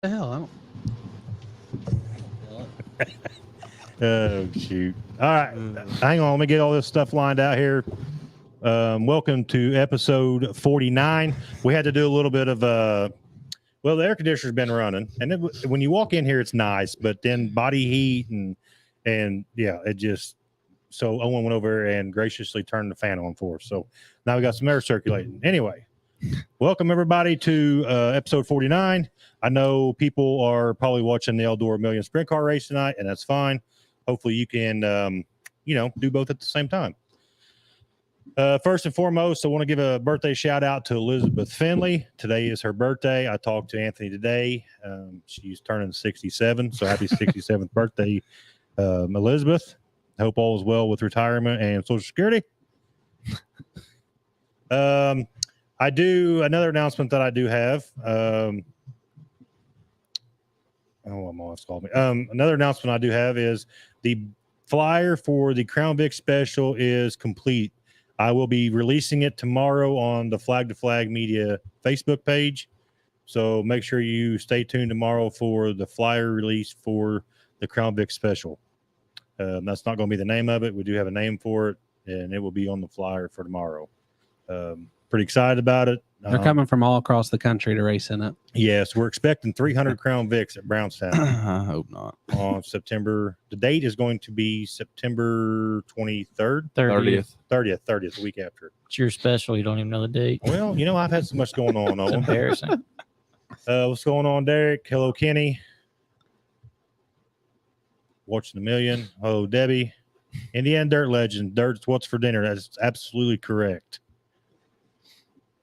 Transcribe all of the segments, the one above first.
The hell, I don't. Oh, shoot. All right. Hang on. Let me get all this stuff lined out here. Welcome to episode 49. We had to do a little bit of, well, the air conditioner's been running. And when you walk in here, it's nice. But then body heat and yeah, it just, so Owen went over and graciously turned the fan on for us. So now we got some air circulating. Anyway, welcome everybody to episode 49. I know people are probably watching the Eldor Million Sprint Car race tonight, and that's fine. Hopefully you can, do both at the same time. First and foremost, I want to give a birthday shout out to Elizabeth Finley. Today is her birthday. I talked to Anthony today. She's turning 67, so happy 67th birthday, Elizabeth. Hope all is well with retirement and Social Security. Another announcement that I do have. My mom's called me. Another announcement I do have is the flyer for the Crown Vic special is complete. I will be releasing it tomorrow on the Flag to Flag Media Facebook page. So make sure you stay tuned tomorrow for the flyer release for the Crown Vic special. That's not going to be the name of it. We do have a name for it, and it will be on the flyer for tomorrow. Pretty excited about it. They're coming from all across the country to race in it. Yes, we're expecting 300 Crown Vics at Brownstown. I hope not. On September. The date is going to be September 23rd. 30th. 30th, the week after. It's your special. You don't even know the date. Well, I've had so much going on. It's embarrassing. What's going on, Derek? Hello, Kenny. Watching the million. Hello, Debbie. Indiana Dirt Legend. Dirt's what's for dinner. That's absolutely correct.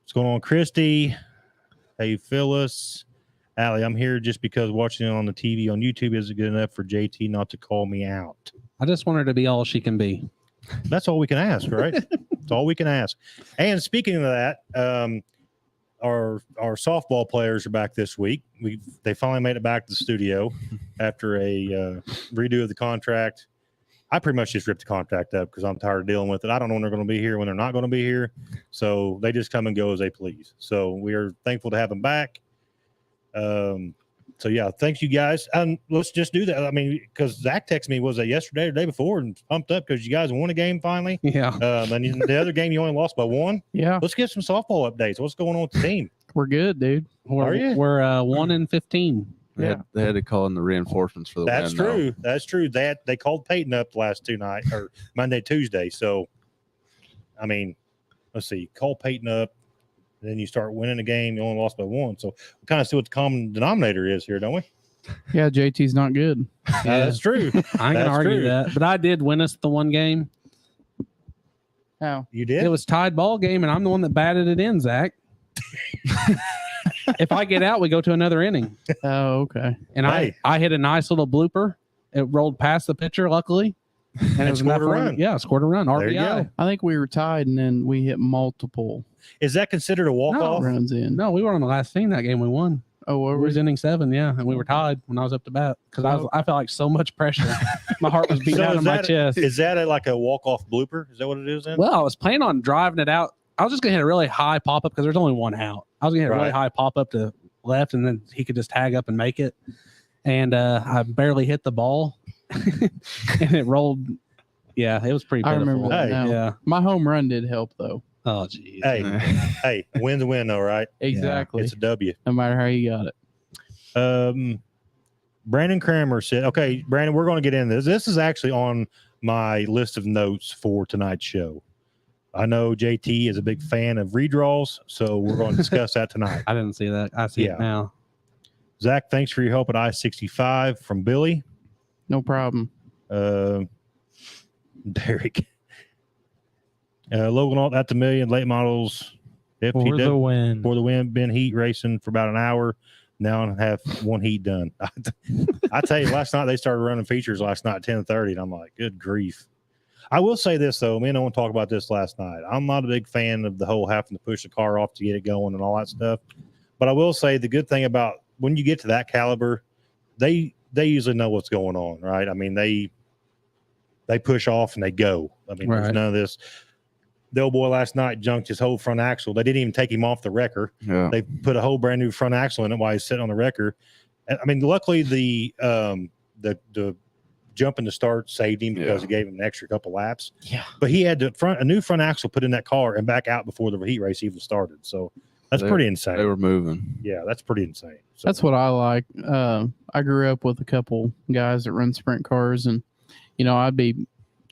What's going on, Christy? Hey, Phyllis. Allie, I'm here just because watching it on the TV on YouTube isn't good enough for JT not to call me out. I just want her to be all she can be. That's all we can ask, right? That's all we can ask. And speaking of that, our softball players are back this week. They finally made it back to the studio after a redo of the contract. I pretty much just ripped the contract up because I'm tired of dealing with it. I don't know when they're going to be here, when they're not going to be here. So they just come and go as they please. So we are thankful to have them back. So yeah, thanks you guys. Let's just do that. I mean, because Zach texted me, was that yesterday or the day before, and pumped up because you guys won a game finally. Yeah. And the other game you only lost by one. Yeah. Let's get some softball updates. What's going on with the team? We're good, dude. Are you? We're 1-15. They had to call in the reinforcements for the That's win. true. That's true. They called Peyton up the last two nights, or Monday, Tuesday. So, I mean, let's see. Call Peyton up, then you start winning a game. You only lost by one. So we kind of see what the common denominator is here, don't we? Yeah, JT's not good. That's true. I ain't gonna argue that, but I did win us the one game. How? You did? It was tied ball game, and I'm the one that batted it in, Zach. If I get out, we go to another inning. Oh, okay. And Hey. I hit a nice little blooper. It rolled past the pitcher, luckily. And it was scored enough a run. run. Yeah, scored a run. There you RBI. go. I think we were tied, and then we hit multiple Is that considered a walk-off? runs in. No, we were on the last team that game. We won. Oh, what It was inning 7, yeah, and we were tied when I was up to bat because I felt like so much pressure. My heart was beating So out is of my that- chest. Is that like a walk-off blooper? Is that what it is then? Well, I was planning on driving it out. I was just gonna hit a really high pop up because there's only one out. I was gonna hit a really Right. high pop up to left, and then he could just tag up and make it. And I barely hit the ball, and it rolled. Yeah, it was pretty I pitiful. remember that Hey. now. Yeah. My home run did help, though. Oh, geez. Hey, win's a win, though, right? Exactly. It's a W. No matter how you got it. Brandon Kramer said, okay, Brandon, we're going to get into this. This is actually on my list of notes for tonight's show. I know JT is a big fan of redraws, so we're going to discuss that tonight. I didn't see that. I see Yeah. it now. Zach, thanks for your help at I-65 from Billy. No problem. Derek. Logan Alt at the million, late models. For the FTW win. for the win. Been heat racing for about an hour. Now I have one heat done. I tell you, last night they started running features last night at 10:30, and I'm like, good grief. I will say this, though. Me and I want to talk about this last night. I'm not a big fan of the whole having to push the car off to get it going and all that stuff. But I will say the good thing about when you get to that caliber, they usually know what's going on, right? I mean, they push off and they go. I mean, there's Right. none of this. The old boy last night junked his whole front axle. They didn't even take him off the wrecker. Yeah. They put a whole brand new front axle in it while he's sitting on the wrecker. I mean, luckily the jump in the start saved him because it gave him an extra couple laps. Yeah. But he had a new front axle put in that car and back out before the heat race even started. So that's pretty insane. They were moving. Yeah, that's pretty insane. So, That's what I like. I grew up with a couple guys that run sprint cars, and it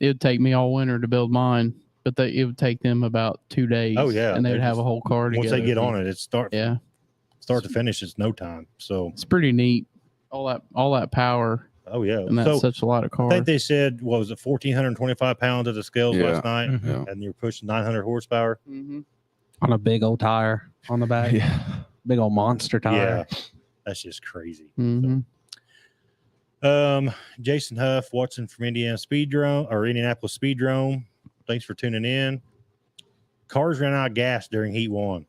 would take me all winter to build mine, but it would take them about 2 days. Oh, yeah. And they would have a whole car together. once they get on it, it's start Yeah, to finish. It's no time. So it's pretty neat. All that power, oh yeah, and that's such a lot of I cars. think they said what was it, 1,425 pounds at the scales Yeah. last night, Yeah. and you're pushing 900 horsepower. Mm-hmm. On a big old tire on the back. Yeah. Big old monster tire. Yeah, that's just crazy. Mm-hmm. Jason Huff watching from Indianapolis Speedrome. Thanks for tuning in. Cars ran out of gas during Heat 1.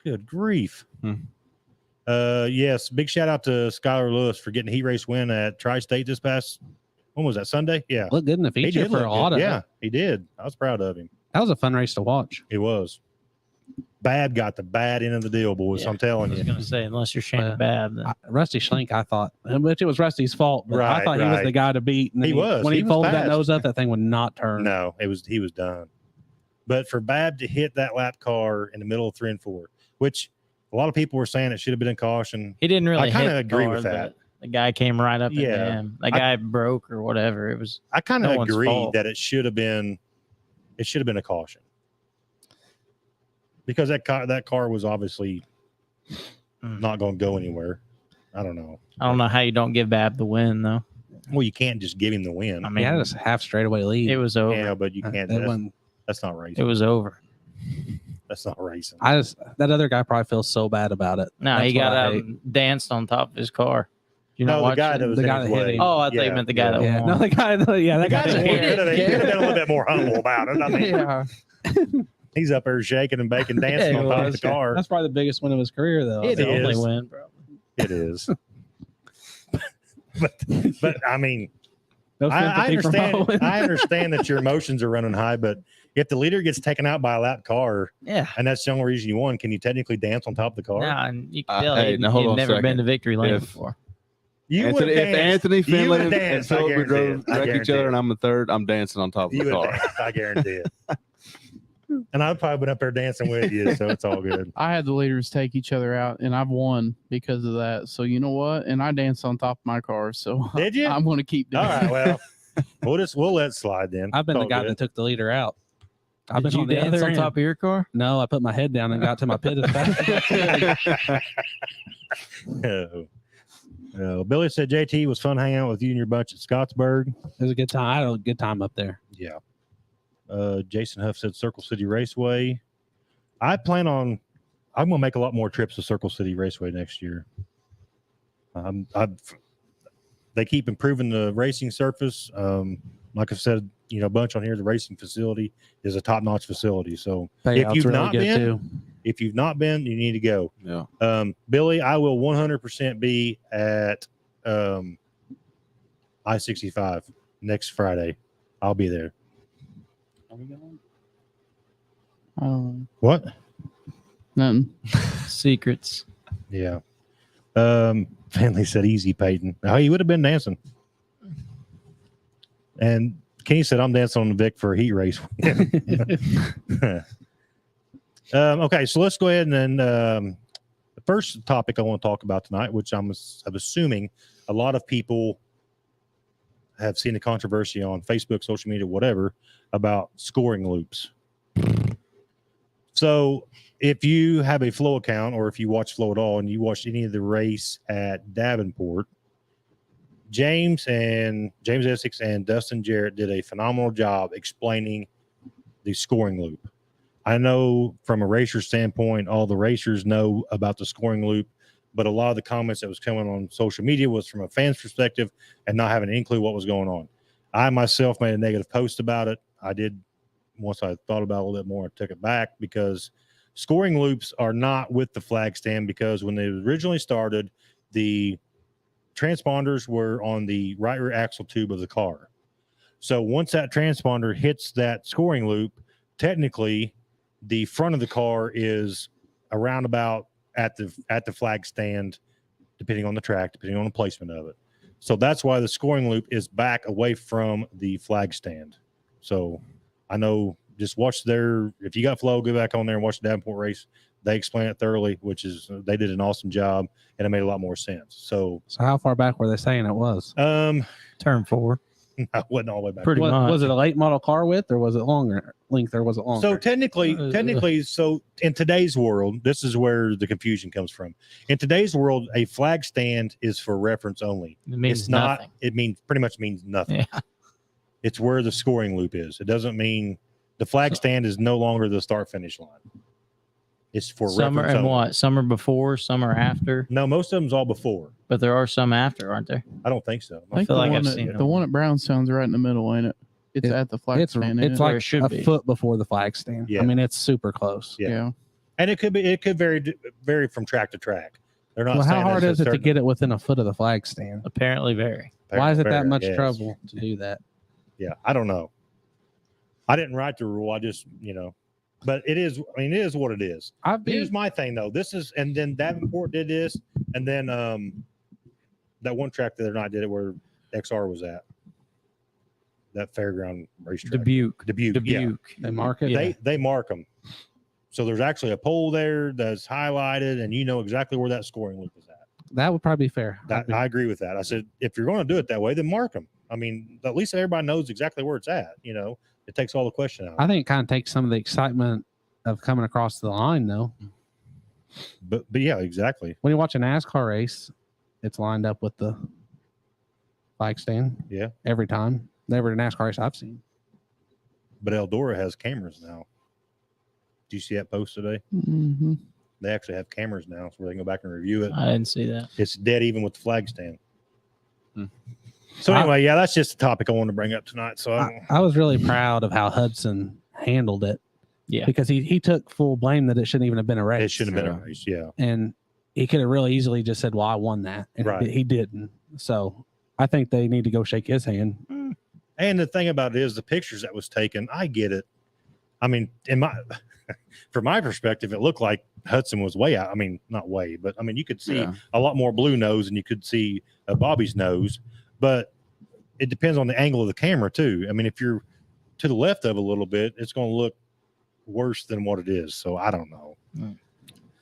Good grief. Yes, big shout out to Skylar Lewis for getting a heat race win at Tri-State this past, when was that, Sunday? Yeah. Looked good in the He feature did for look a lot good. of Yeah, it. he did. I was proud of him. That was a fun race to watch. It was. Bad got the bad end of the deal, boys. Yeah, I'm telling I was you. gonna say, unless you're Shane Uh, Bad, then Rusty Schlenk, I thought, which it was Rusty's fault, but I Right, thought he was right. the guy to beat. And then He was. When He he was folded that fast. nose up, that thing would not turn. No, he was done. But for Bab to hit that lap car in the middle of 3 and 4, which a lot of people were saying it should have been in caution. he didn't really. I kinda hit the agree car, with that. but the guy came right up Yeah. into him. The guy broke or whatever. It was. I kind of No one's agree fault. that it should have been a caution because that car was obviously not going to go anywhere. I don't know. I don't know how you don't give Bab the win though. Well, you can't just give him the win. I He mean, had a half straightaway lead. it was over. Yeah, but you can't. That one- That's not It racing. was over. That's not racing. that other guy probably feels so bad about it. No, That's he what got I out hate. and danced on top of his car. You know, No, the guy that was The in guy his that hit way. him. Oh, I thought you meant the guy that Yeah, won. no, the guy. Yeah, that The guy guy. that hit won him. could have been a little bit more humble about it. I mean, Yeah. he's up there shaking and baking, dancing Yeah, on he top of was. the car. That's probably the biggest win of his career, though. It the only is. win, probably. It is. but I mean, No I sympathy for understand. Bowen. I understand that your emotions are running high, but if the leader gets taken out by a lap car Yeah. and that's the only reason you won, can you technically dance on top of the car? Nah, and you can tell hey, he'd now hold on a never been second. to victory lane If- before. You Anthony, would've if danced. Anthony You Finley would've and danced, I Philip guarantee drove it. I wreck each guarantee other it. and I'm the third, I'm dancing on top of You the would car. dance, I guarantee it. And I've probably been up there dancing with you, so it's all good. I had the leaders take each other out, and I've won because of that. So you know what? And I danced on top of my car. So Did you? I'm going to keep doing All right, it. well, we'll let it slide then. I've been It's the all guy good. that took the leader out. I've Did been you on the dance other on end. top of your car? No, I put my head down and got to my pit as fast as I could. Billy said JT was fun hanging out with you and your bunch at Scottsburg. It was a good time. I had a good time up there. Yeah. Jason Huff said Circle City Raceway. I'm going to make a lot more trips to Circle City Raceway next year. They keep improving the racing surface. Like I said, a bunch on here, the racing facility is a top-notch facility. So Payout's you've really not good been- too. if you've not been, you need to go. Yeah. Billy, I will 100% be at I-65 next Friday. I'll be there. What? Nothing. Secrets. Yeah. Finley said easy, Peyton. Oh, he would have been dancing. And Kenny said, I'm dancing on the Vic for a heat race. Okay, so let's go ahead and then the first topic I want to talk about tonight, which I'm assuming a lot of people have seen the controversy on Facebook, social media, whatever, about scoring loops. So if you have a Flow account or if you watch Flow at all and you watched any of the race at Davenport, James Essex and Dustin Jarrett did a phenomenal job explaining the scoring loop. I know from a racer standpoint, all the racers know about the scoring loop, but a lot of the comments that was coming on social media was from a fan's perspective and not having any clue what was going on. I myself made a negative post about it. I did, once I thought about it a little bit more, I took it back because scoring loops are not with the flag stand, because when they originally started, the transponders were on the right rear axle tube of the car. So once that transponder hits that scoring loop, technically the front of the car is around about at the flag stand depending on the track, depending on the placement of it. So that's why the scoring loop is back away from the flag stand. So I know, just watch if you got flow, go back on there and watch the Davenport race. They explain it thoroughly, which is, they did an awesome job, and it made a lot more sense. So how far back were they saying it was? Turn 4. I wasn't all the way back. Pretty much. Was it a late model car width, or was it longer length, or was it longer? So technically, so in today's world, this is where the confusion comes from. In today's world, a flag stand is for reference only. It means It's not. nothing. It means pretty much means nothing. Yeah. It's where the scoring loop is. It doesn't mean the flag stand is no longer the start finish line. It's for Some are reference and only. what? Some are before, some are after, No, most of them's all before. but there are some after, aren't there? I don't think so. I think feel the like one I've seen the them. one at Brownstone's right in the middle, ain't it? It's at the flag it's stand. it's ain't like Where it should a be. foot before the flag stand. Yeah. I mean, it's super close. it? Yeah. And it could vary from track to track. They're not Well, how saying hard that's is a it to certain- get it within a foot of the flag stand? Apparently very. Why is it that Apparently, much yes. trouble to do that? Yeah, I don't know. I didn't write the rule. I just, but it is. I mean, it is what it is. Here's my thing though. This is, and then Davenport did this, and then that one track the other night did it where XR was at. That fairground racetrack. Dubuque. Dubuque. Yeah. They mark it. Yeah. They mark them. So there's actually a pole there that's highlighted, and you know exactly where that scoring loop is at. That would probably be fair. I agree with that. I said, if you're going to do it that way, then mark them. I mean, at least everybody knows exactly where it's at. It takes all the question out. I think it kind of takes some of the excitement of coming across the line, though. But yeah, exactly. When you watch a NASCAR race, it's lined up with the flag stand. Yeah. Every time. Never a NASCAR race I've seen. But Eldora has cameras now. Do you see that post today? Mm-hmm. They actually have cameras now, so where they can go back and review it. I didn't see that. It's dead even with the flag stand. Hmm. So anyway, yeah, that's just a topic I wanted to bring up tonight. So I was really proud of how Hudson handled it. Yeah. Because he took full blame that it shouldn't even have been a race. it shouldn't have been a race. Yeah. And he could have really easily just said, well, I won that. And Right. he didn't. So I think they need to go shake his hand. And the thing about it is the pictures that was taken, I get it. I mean, from my perspective, it looked like Hudson was way out. I mean, not way, but I mean, you could see Yeah. a lot more blue nose than you could see Bobby's nose, but it depends on the angle of the camera too. I mean, if you're to the left of a little bit, it's going to look worse than what it is. So I don't know.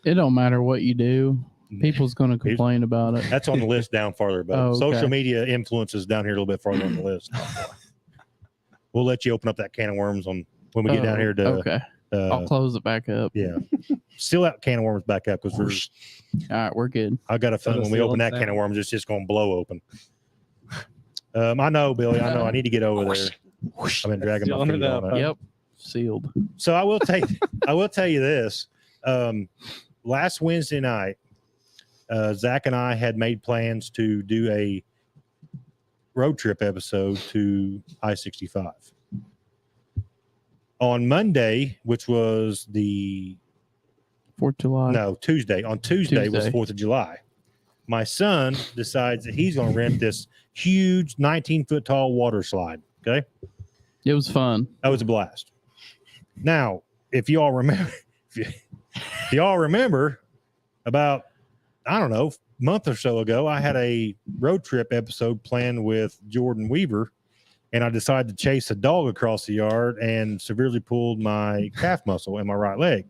It don't matter what you do. People's going to complain about it. That's on the list down farther, but Oh, okay. social media influences down here a little bit farther on the list. We'll let you open up that can of worms when we get down here to, Okay. I'll close it back up. yeah, seal that can of worms back up because All right, we're good. I got a feeling when we open that can of worms, it's just going to blow open. I know, Billy. I know. I need to get over there. I've been dragging my Sealing feet it up, on huh? it. Yep. Sealed. So I will tell you this. Last Wednesday night, Zach and I had made plans to do a road trip episode to I-65. On Monday, which was the 4th of July. Tuesday. On Tuesday was Tuesday. 4th of July. My son decides that he's going to rent this huge 19-foot tall water slide. Okay. It was fun. That was a blast. Now, if y'all remember, about, I don't know, a month or so ago, I had a road trip episode planned with Jordan Weaver, and I decided to chase a dog across the yard and severely pulled my calf muscle in my right leg.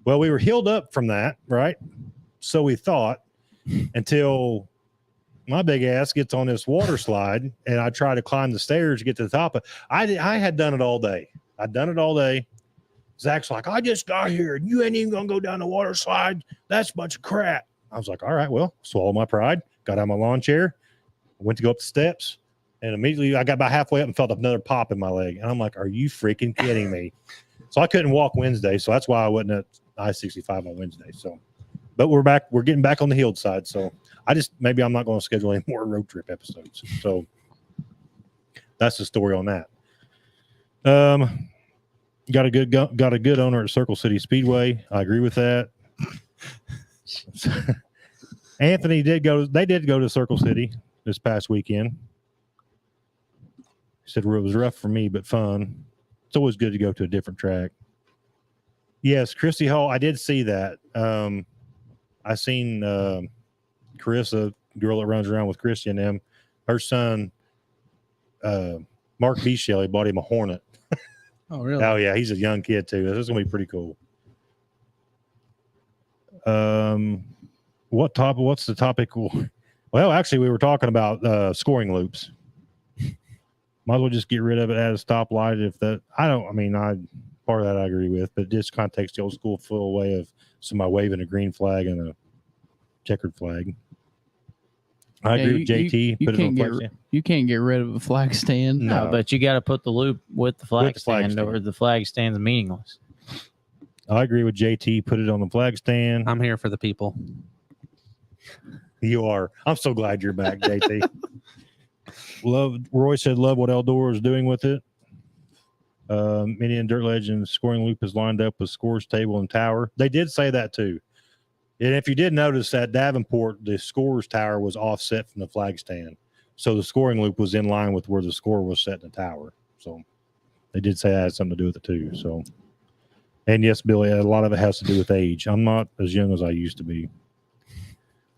Well, we were healed up from that, right? So we thought, until my big ass gets on this water slide and I try to climb the stairs to get to the top. I had done it all day. I'd done it all day. Zach's like, I just got here and you ain't even gonna go down the water slide. That's a bunch of crap. I was like, all right, well, swallow my pride. Got out of my lawn chair. I went to go up the steps, and immediately I got about halfway up and felt another pop in my leg. And I'm like, are you freaking kidding me? So I couldn't walk Wednesday. So that's why I wasn't at I-65 on Wednesday. So, but we're back. We're getting back on the healed side. So maybe I'm not going to schedule any more road trip episodes. So that's the story on that. Got a good owner at Circle City Speedway. I agree with that. Anthony did go to Circle City this past weekend. He said it was rough for me, but fun. It's always good to go to a different track. Yes, Christy Hall. I did see that. I seen Carissa, girl that runs around with Christy and them, her son, Mark B. Shelley, bought him a Hornet. Oh, really? Oh yeah, he's a young kid too. This is gonna be pretty cool. What's the topic? Well, actually, we were talking about scoring loops. Might as well just get rid of it at a stoplight. If that, part of that I agree with, but it just kind of takes the old school full way of somebody waving a green flag and a checkered flag. I agree with JT. You can't get rid of a flag stand. No, but you got to put the loop with the flag the flag stand, stand. or the flag stand's meaningless. I agree with JT. Put it on the flag stand. I'm here for the people. You are. I'm so glad you're back, JT. Roy said, love what Eldor is doing with it. Mini and Dirt Legends scoring loop is lined up with scores table and tower. They did say that too. And if you did notice that Davenport, the scores tower was offset from the flag stand. So the scoring loop was in line with where the score was set in the tower. So they did say that had something to do with it too. So, and yes, Billy, a lot of it has to do with age. I'm not as young as I used to be.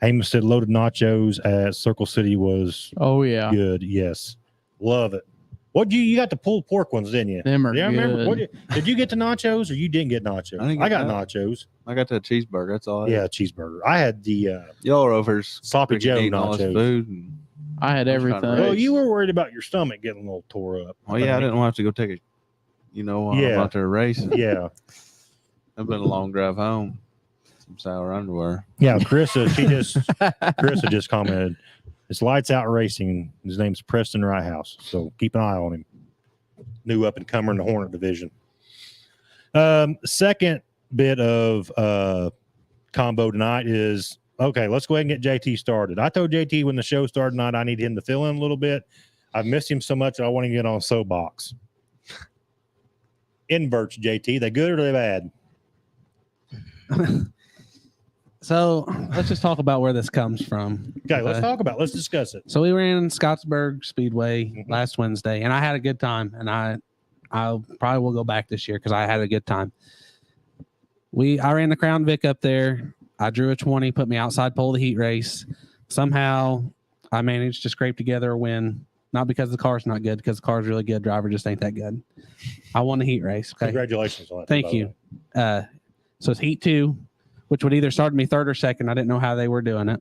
Amos said loaded nachos at Circle City was good. Yes. Love it. What you got the pulled pork ones, didn't you? Them are Yeah, I remember. good. Did you get the nachos or you didn't get nachos? I didn't I get got that. nachos. I got that cheeseburger. That's all. Yeah, cheeseburger. I had the Y'all are over Sloppy Joe eating all this nachos. food. And, I had I was trying everything. to Well, you were worried about your stomach getting a little tore up. well, yeah, I didn't want to have to go take a, while I'm Yeah. out there racing. Yeah. It's been a long drive home. Some sour underwear. Yeah, Carissa just commented, it's lights out racing. His name's Preston Wrighthouse. So keep an eye on him. New up and comer in the Hornet division. Second bit of combo tonight is okay, let's go ahead and get JT started. I told JT when the show started tonight, I need him to fill in a little bit. I've missed him so much I want to get on a soapbox. Inverts, JT, they good or they bad? So let's just talk about where this comes from. Okay, let's discuss it. So we were in Scottsburg Speedway last Wednesday, and I had a good time. And I probably will go back this year because I had a good time. I ran the Crown Vic up there. I drew a 20, put me outside pole of the heat race. Somehow I managed to scrape together a win. Not because the car's not good, because the car's really good. Driver just ain't that good. I won the heat race. Okay. Congratulations on that. Thank you. So it's heat 2, which would either start me third or second. I didn't know how they were doing it.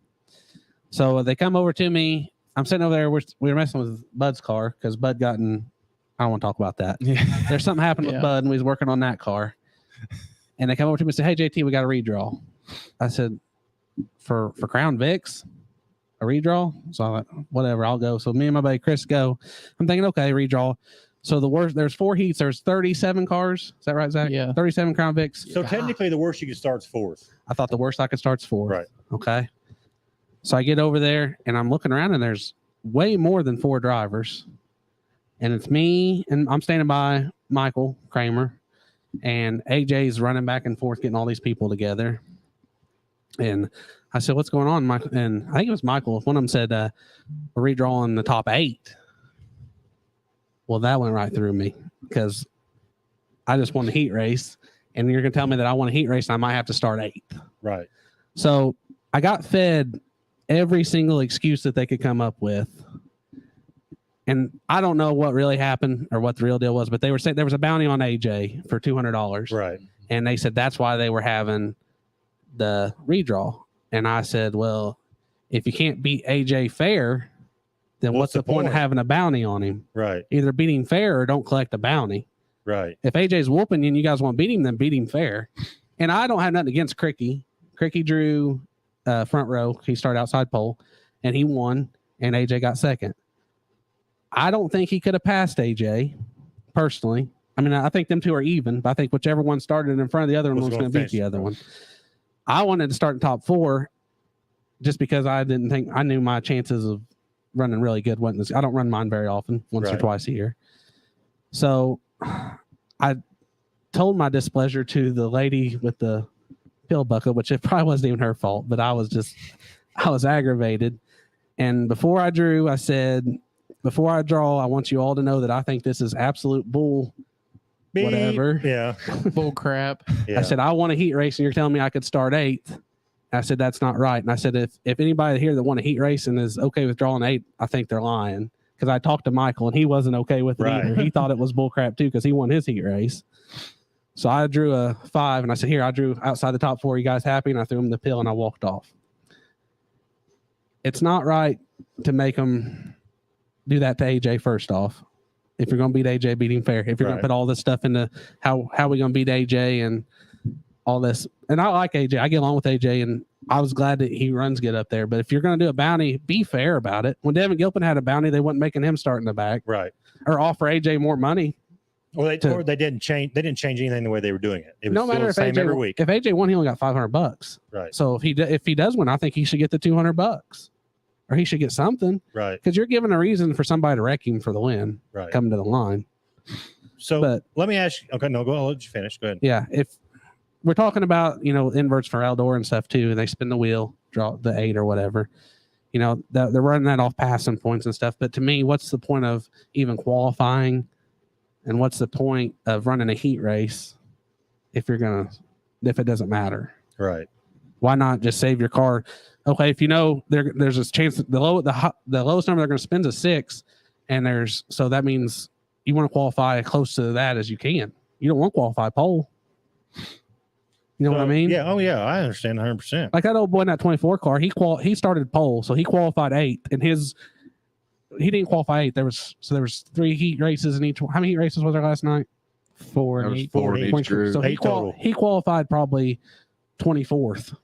So they come over to me. I'm sitting over there. We were messing with Bud's car because Bud got in. I don't want to talk about that. There's something happened with Bud, and we was working on that car. And they come over to me and say, "Hey, JT, we got a redraw." I said, "For Crown Vics, a redraw?" So I'm like, "Whatever, I'll go." So me and my buddy Chris go. I'm thinking, okay, redraw. So there's 4 heats. There's 37 cars. Is that right, Zach? Yeah. 37 Crown Vics. So technically, the worst you could start is 4th. I thought the worst I could start's 4. Right. Okay. So I get over there and I'm looking around and there's way more than 4 drivers. And it's me and I'm standing by Michael Kramer and AJ's running back and forth getting all these people together. And I said, "What's going on, Michael?" And I think it was Michael. One of them said, "We're redrawing the top 8." Well, that went right through me because I just won the heat race. And you're going to tell me that I won a heat race and I might have to start 8th. Right. So I got fed every single excuse that they could come up with. And I don't know what really happened or what the real deal was, but they were saying there was a bounty on AJ for $200. Right. And they said that's why they were having the redraw. And I said, well, if you can't beat AJ fair, then what's the point of having a bounty on him? Right. Either beat him fair or don't collect a bounty. Right. If AJ's whooping you and you guys want to beat him, then beat him fair. And I don't have nothing against Cricky. Cricky drew front row. He started outside pole and he won and AJ got second. I don't think he could have passed AJ personally. I mean, I think them two are even, but I think whichever one started in front of the other one was going to beat the other one. I wanted to start in top 4 just because I didn't think I knew my chances of running really good. I don't run mine very often, once or twice a year. So I told my displeasure to the lady with the pill bucket, which it probably wasn't even her fault, but I was aggravated. And before I drew, I said, before I draw, I want you all to know that I think this is absolute bull. Beep. Whatever. Yeah. Bull crap. Yeah. I said, I want a heat race and you're telling me I could start 8th. I said, that's not right. And I said, if anybody here that won a heat race and is okay with drawing 8, I think they're lying. Because I talked to Michael and he wasn't okay with it either. He thought it was bullcrap too because he won his heat race. So I drew a 5 and I said, here, I drew outside the top 4. You guys happy? And I threw him the pill and I walked off. It's not right to make him do that to AJ first off. If you're going to beat AJ, beat him fair. If you're going to put all this stuff into how we going to beat AJ and all this. And I like AJ. I get along with AJ and I was glad that he runs good up there. But if you're going to do a bounty, be fair about it. When Devin Gilpin had a bounty, they wasn't making him start in the back. Right. Or offer AJ more money. Or they didn't change. They didn't change anything the way they were doing it. It was No still matter the if same AJ every week. If AJ won, he only got $500. Right. So if he does win, I think he should get the $200, or he should get something. Right. Because you're giving a reason for somebody to wreck him for the win. Right. Coming to the line. So But let me ask you. Okay, no, go. I'll let you finish. Go ahead. yeah, if we're talking about inverts for Eldor and stuff too, and they spin the wheel, draw the 8 or whatever. They're running that off passing points and stuff. But to me, what's the point of even qualifying? And what's the point of running a heat race if it doesn't matter? Right. Why not just save your car? Okay, if there's a chance that the lowest number they're going to spend is 6, and so that means you want to qualify close to that as you can. You don't want to qualify pole. You know what I mean? Yeah. Oh, yeah. I understand 100%. Like that old boy in that 24 car, he started pole, so he qualified 8, and he didn't qualify 8. There was 3 heat races in each one. How many heat races was there last night? 4 There and was 8. 4 in each group. So 8 total. he qualified probably 24th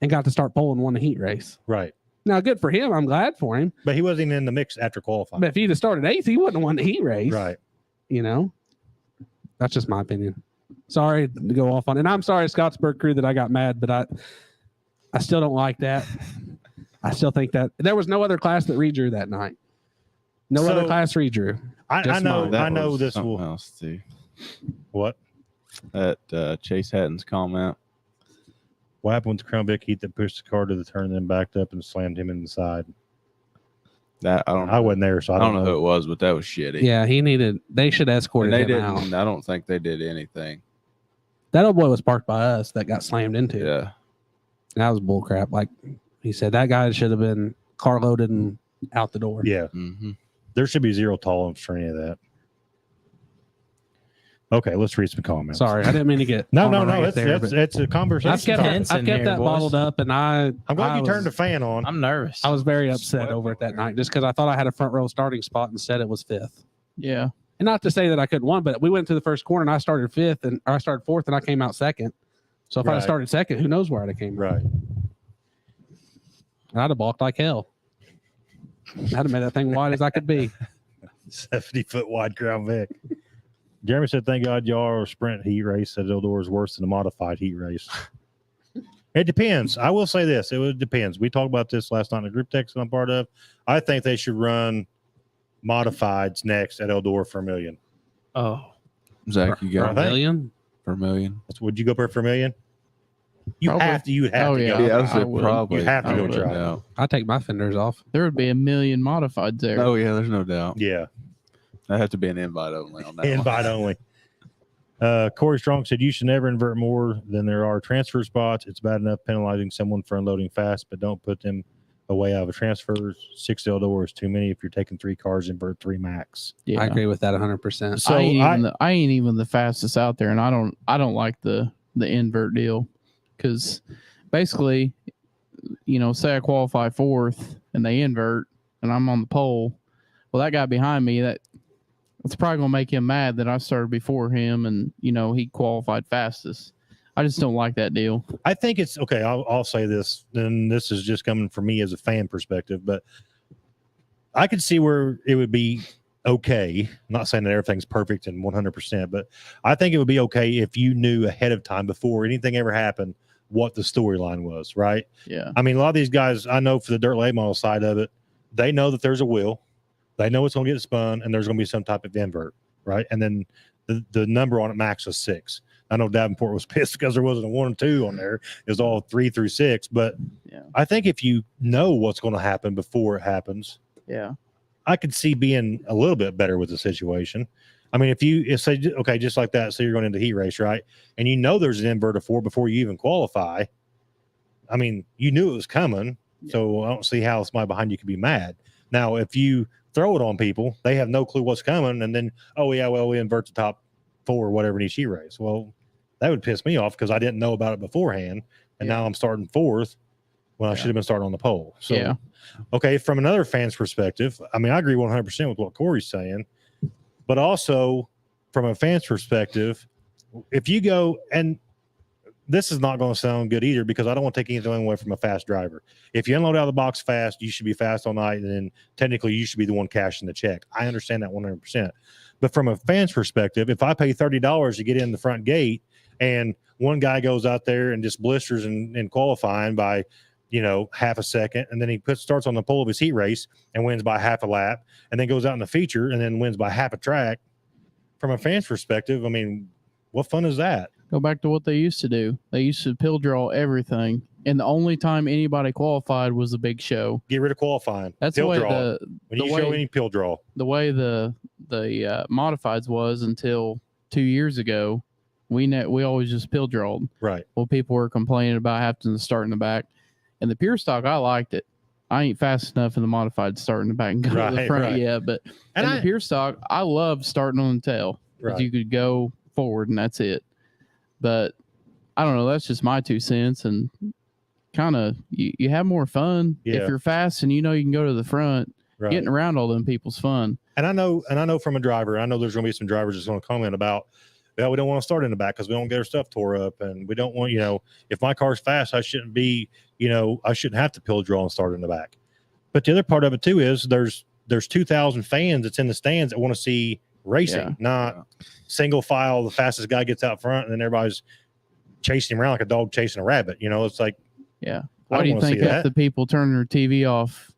and got to start pole and won the heat race. Right. Now, good for him. I'm glad for him. But he wasn't even in the mix after qualifying. But if he'd have started 8th, he wouldn't have won the heat race. Right. That's just my opinion. Sorry to go off on it. And I'm sorry, Scottsburg crew, that I got mad, but I still don't like that. I still think that there was no other class that redrew that night. No other class redrew. I know. That I know was this something will. else too. What? That Chase Hatton's comment. What happened with the Crown Vic heat that pushed the car to the turn, then backed up and slammed him in the side? That I don't. I wasn't there, so I don't know who it was, but that was shitty. Yeah, they should escort And they him didn't. out. I don't think they did anything. That old boy was parked by us that got slammed into. Yeah. That was bullcrap. Like he said, that guy should have been car loaded and out the door. Yeah. Mm-hmm. There should be zero tolerance for any of that. Okay, let's read some comments. Sorry, I didn't mean to get No. there, but It's a conversation. I've kept tense in here, that boys. bottled up, and I'm glad you was- turned the fan on. I'm nervous. I was very upset over it that night just because I thought I had a front row starting spot and said it was 5th. Yeah. And not to say that I couldn't win, but we went to the first corner and I started 5th and I started 4th and I came out 2nd. So if I Right. had started 2nd, who knows where I'd have came. Right. I'd have balked like hell. I'd have made that thing wide as I could be. 70-foot wide Crown Vic. Jeremy said, "Thank God y'all are a sprint heat race. That Eldor is worse than a modified heat race." It depends. I will say this: it depends. We talked about this last night in the group text that I'm part of. I think they should run modifieds next at Eldor for $1 million. Oh, Zach, you For got $1 million? for $1 million? Would you go for $1 million? You Probably. have to. You would have Oh, to yeah. go. Yeah, I I said would. probably. You have to I go wouldn't try. doubt. I'd take my fenders off. there would be 1 million modifieds there. Oh yeah, there's no doubt. Yeah. That have to be an invite only on that. one. Invite only. Corey Strong said, "You should never invert more than there are transfer spots. It's bad enough penalizing someone for unloading fast, but don't put them away out of a transfer. 6 Eldor is too many. If you're taking 3 cars, invert 3 max." Yeah. I agree with that 100%. So I ain't even the fastest out there, and I don't like the invert deal because basically, say I qualify 4th and they invert and I'm on the pole. Well, that guy behind me, it's probably gonna make him mad that I started before him and he qualified fastest. I just don't like that deal. I think it's okay. I'll say this, and this is just coming from me as a fan perspective, but I could see where it would be okay. I'm not saying that everything's perfect and 100%, but I think it would be okay if you knew ahead of time before anything ever happened what the storyline was, right? Yeah. I mean, a lot of these guys, I know for the dirt late model side of it, they know that there's a wheel, they know it's going to get spun, and there's going to be some type of invert, right? And then the number on it max was 6. I know Davenport was pissed because there wasn't a 1 and 2 on there. It was all 3 through 6. But Yeah. I think if you know what's going to happen before it happens, Yeah. I could see being a little bit better with the situation. I mean, if say, okay, just like that, so you're going into heat race, right? And there's an invert of 4 before you even qualify. I mean, you knew it was coming, so I don't see how somebody behind you could be mad. Now, if you throw it on people, they have no clue what's coming, and then, oh yeah, well, we invert the top 4 or whatever in each heat race. Well, that would piss me off because I didn't know about it beforehand, and now I'm starting 4th when I should have been starting on the pole. So, okay, from another fan's perspective, I mean, I agree 100% with what Corey's saying, but also from a fan's perspective, if you go, and this is not going to sound good either because I don't want to take anything away from a fast driver. If you unload out of the box fast, you should be fast all night, and then technically you should be the one cashing the check. I understand that 100%. But from a fan's perspective, if I pay $30 to get in the front gate and one guy goes out there and just blisters in qualifying by, half a second, and then he starts on the pole of his heat race and wins by half a lap, and then goes out in the feature and then wins by half a track, from a fan's perspective, I mean, what fun is that? Go back to what they used to do. They used to pill draw everything, and the only time anybody qualified was the big show. Get rid of qualifying. That's pill the way draw. When you show any pill draw. The way the modifieds was until 2 years ago, we always just pill drawed. Right. Well, people were complaining about having to start in the back, and the pure stock, I liked it. I ain't fast enough in the modified to start in the back and go to the front yet, but in the pure stock, I love starting on the tail because you could go forward and that's it. But I don't know. That's just my 2 cents, and kind of you have more fun if you're fast and you can go to the front. Right. Getting around all them people's fun. And I know from a driver, I know there's going to be some drivers that's going to comment about, well, we don't want to start in the back because we don't get our stuff tore up, and we don't want, if my car's fast, I shouldn't be, I shouldn't have to pill draw and start in the back. But the other part of it too is there's 2,000 fans that's in the stands that want to see racing, not single file. The fastest guy gets out front, and then everybody's chasing him around like a dog chasing a rabbit. It's like, why do you think half the people turn their TV off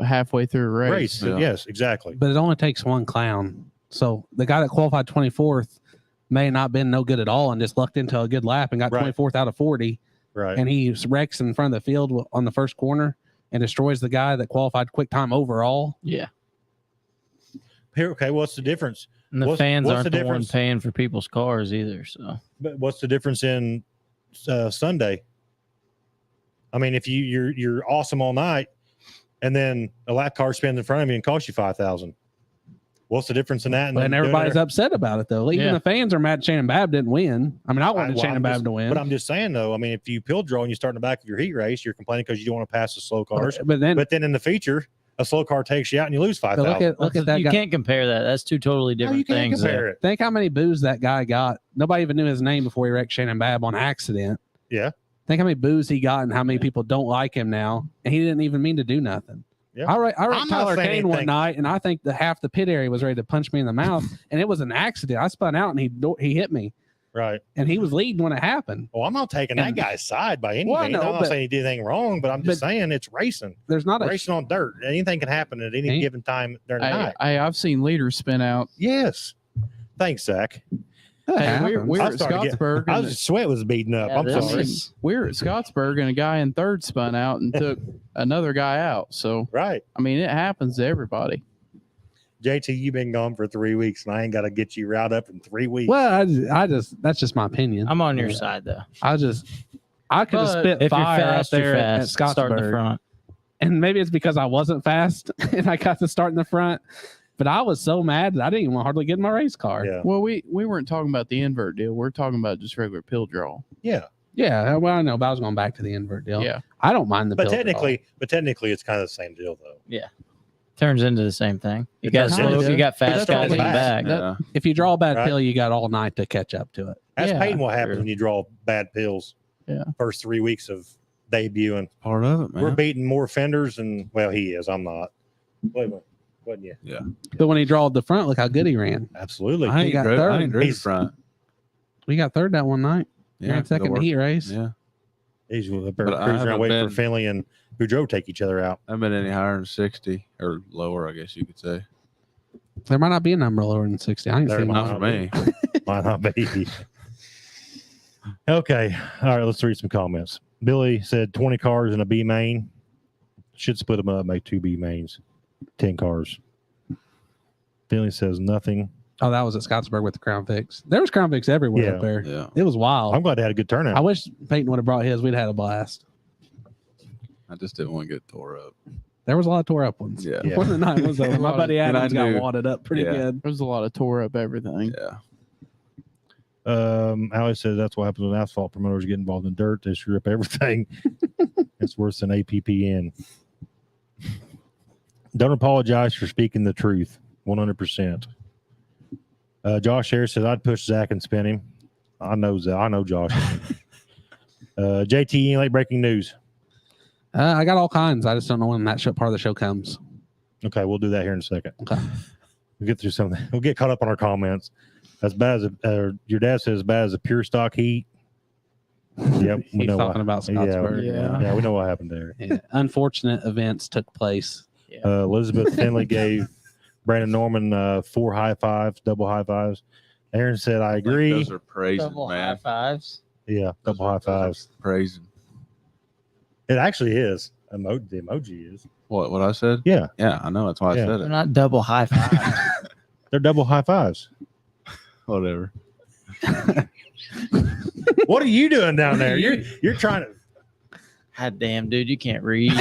halfway through a race? Yes, exactly. But it only takes one clown. So the guy that qualified 24th may not been no good at all and just lucked into a good lap and got 24th out of 40. Right. And he wrecks in front of the field on the first corner and destroys the guy that qualified quick time overall. Yeah. Here, okay, what's the difference? And the fans aren't the one paying for people's cars either. So, but what's the difference in Sunday? I mean, if you're awesome all night, and then a lap car spins in front of you and costs you $5,000, what's the difference in that? And everybody's upset about it though. Even the fans are mad Shannon Babb didn't win. I mean, I wanted Shannon Babb to win. But I'm just saying though, I mean, if you pill draw and you start in the back of your heat race, you're complaining because you don't want to pass the slow cars. But then in the feature, a slow car takes you out and you lose $5,000. Look at that. You can't compare that. That's 2 totally different things. Think how many boos that guy got. Nobody even knew his name before he wrecked Shannon Babb on accident. Yeah. Think how many boos he got and how many people don't like him now. And he didn't even mean to do nothing. Yeah. I wrecked Tyler Kane one night, and I think half the pit area was ready to punch me in the mouth, and it was an accident. I spun out, and he hit me. Right. And he was leading when it happened. Well, I'm not taking that guy's side by any means. I'm not saying he did anything wrong, but I'm just saying it's racing. There's not racing on dirt. Anything can happen at any given time during the night. I've seen leaders spin out. Yes. Thanks, Zach. Hey, we're at Scottsburg. Sweat was beating up. I'm sorry. We're at Scottsburg, and a guy in third spun out and took another guy out. So, right. I mean, it happens to everybody. JT, you've been gone for 3 weeks, and I ain't got to get you riled up in 3 weeks. Well, I just that's just my opinion. I'm on your side though. I could have spit if fire you're fast, up there at Start in the Scottsburg. front. And maybe it's because I wasn't fast and I got to start in the front. But I was so mad that I didn't even hardly get in my race car. Yeah. Well, we weren't talking about the invert deal. We're talking about just regular pill draw. Yeah. Yeah. Well, I know, but I was going back to the invert deal. Yeah. I don't mind the but pill technically, it's kind of the same deal though. Yeah. Turns into the same thing. You got fast guys in the back. If you draw a bad pill, you got all night to catch up to it. That's pain what happens when you draw bad pills. Yeah. First 3 weeks of debuting. Part of it, man. We're beating more fenders, and well, he is. I'm not. Wait a minute. Wasn't you? Yeah. But when he drawed the front, look how good he ran. Absolutely. I ain't got third. the front. We got third that one night. Yeah. Ran second in the heat race. Yeah. He's cruising around waiting for Finley and Boudreaux take each other out. I haven't been any higher than 60 or lower, I guess you could say. There might not be a number lower than 60. I ain't seen Not for me. Might not be. Okay. All right. Let's read some comments. Billy said 20 cars in a B main. Should split them up, make 2 B mains. 10 cars. Billy says nothing. Oh, that was at Scottsburg with the Crown Vics. There was Crown Vics everywhere up there. Yeah. It was wild. I'm glad they had a good turnout. I wish Peyton would have brought his. We'd had a blast. I just didn't want to get tore up. There was a lot of tore up ones. Yeah. Before the night was over, my buddy And I Adams got knew- wadded up pretty yeah. good. There's a lot of tore up everything. Yeah. Alex says that's what happens when asphalt promoters get involved in dirt. They screw up everything. It's worse than APPN. Don't apologize for speaking the truth. 100%. Josh Harris says I'd push Zach and spin him. I know Zach. I know Josh. JT, any late breaking news? I got all kinds. I just don't know when that part of the show comes. Okay, we'll do that here in a second. Okay. We'll get through something. We'll get caught up on our comments. As bad as your dad says, as bad as a pure stock heat. Yep, we He's know talking about Scottsburg. Yeah, we know what happened there. Yeah. Unfortunate events took place. Elizabeth Finley gave Brandon Norman 4 high fives, double high fives. Aaron said, I agree. Those are praising, Double high man. fives. Yeah, double high Those are fives. Praising. It actually is. The emoji is. What I said? Yeah, Yeah, I know. That's why Yeah. I said They're it. not double high fives. they're double high fives. Whatever. What are you doing down there? You're trying to. God damn, dude, you can't read.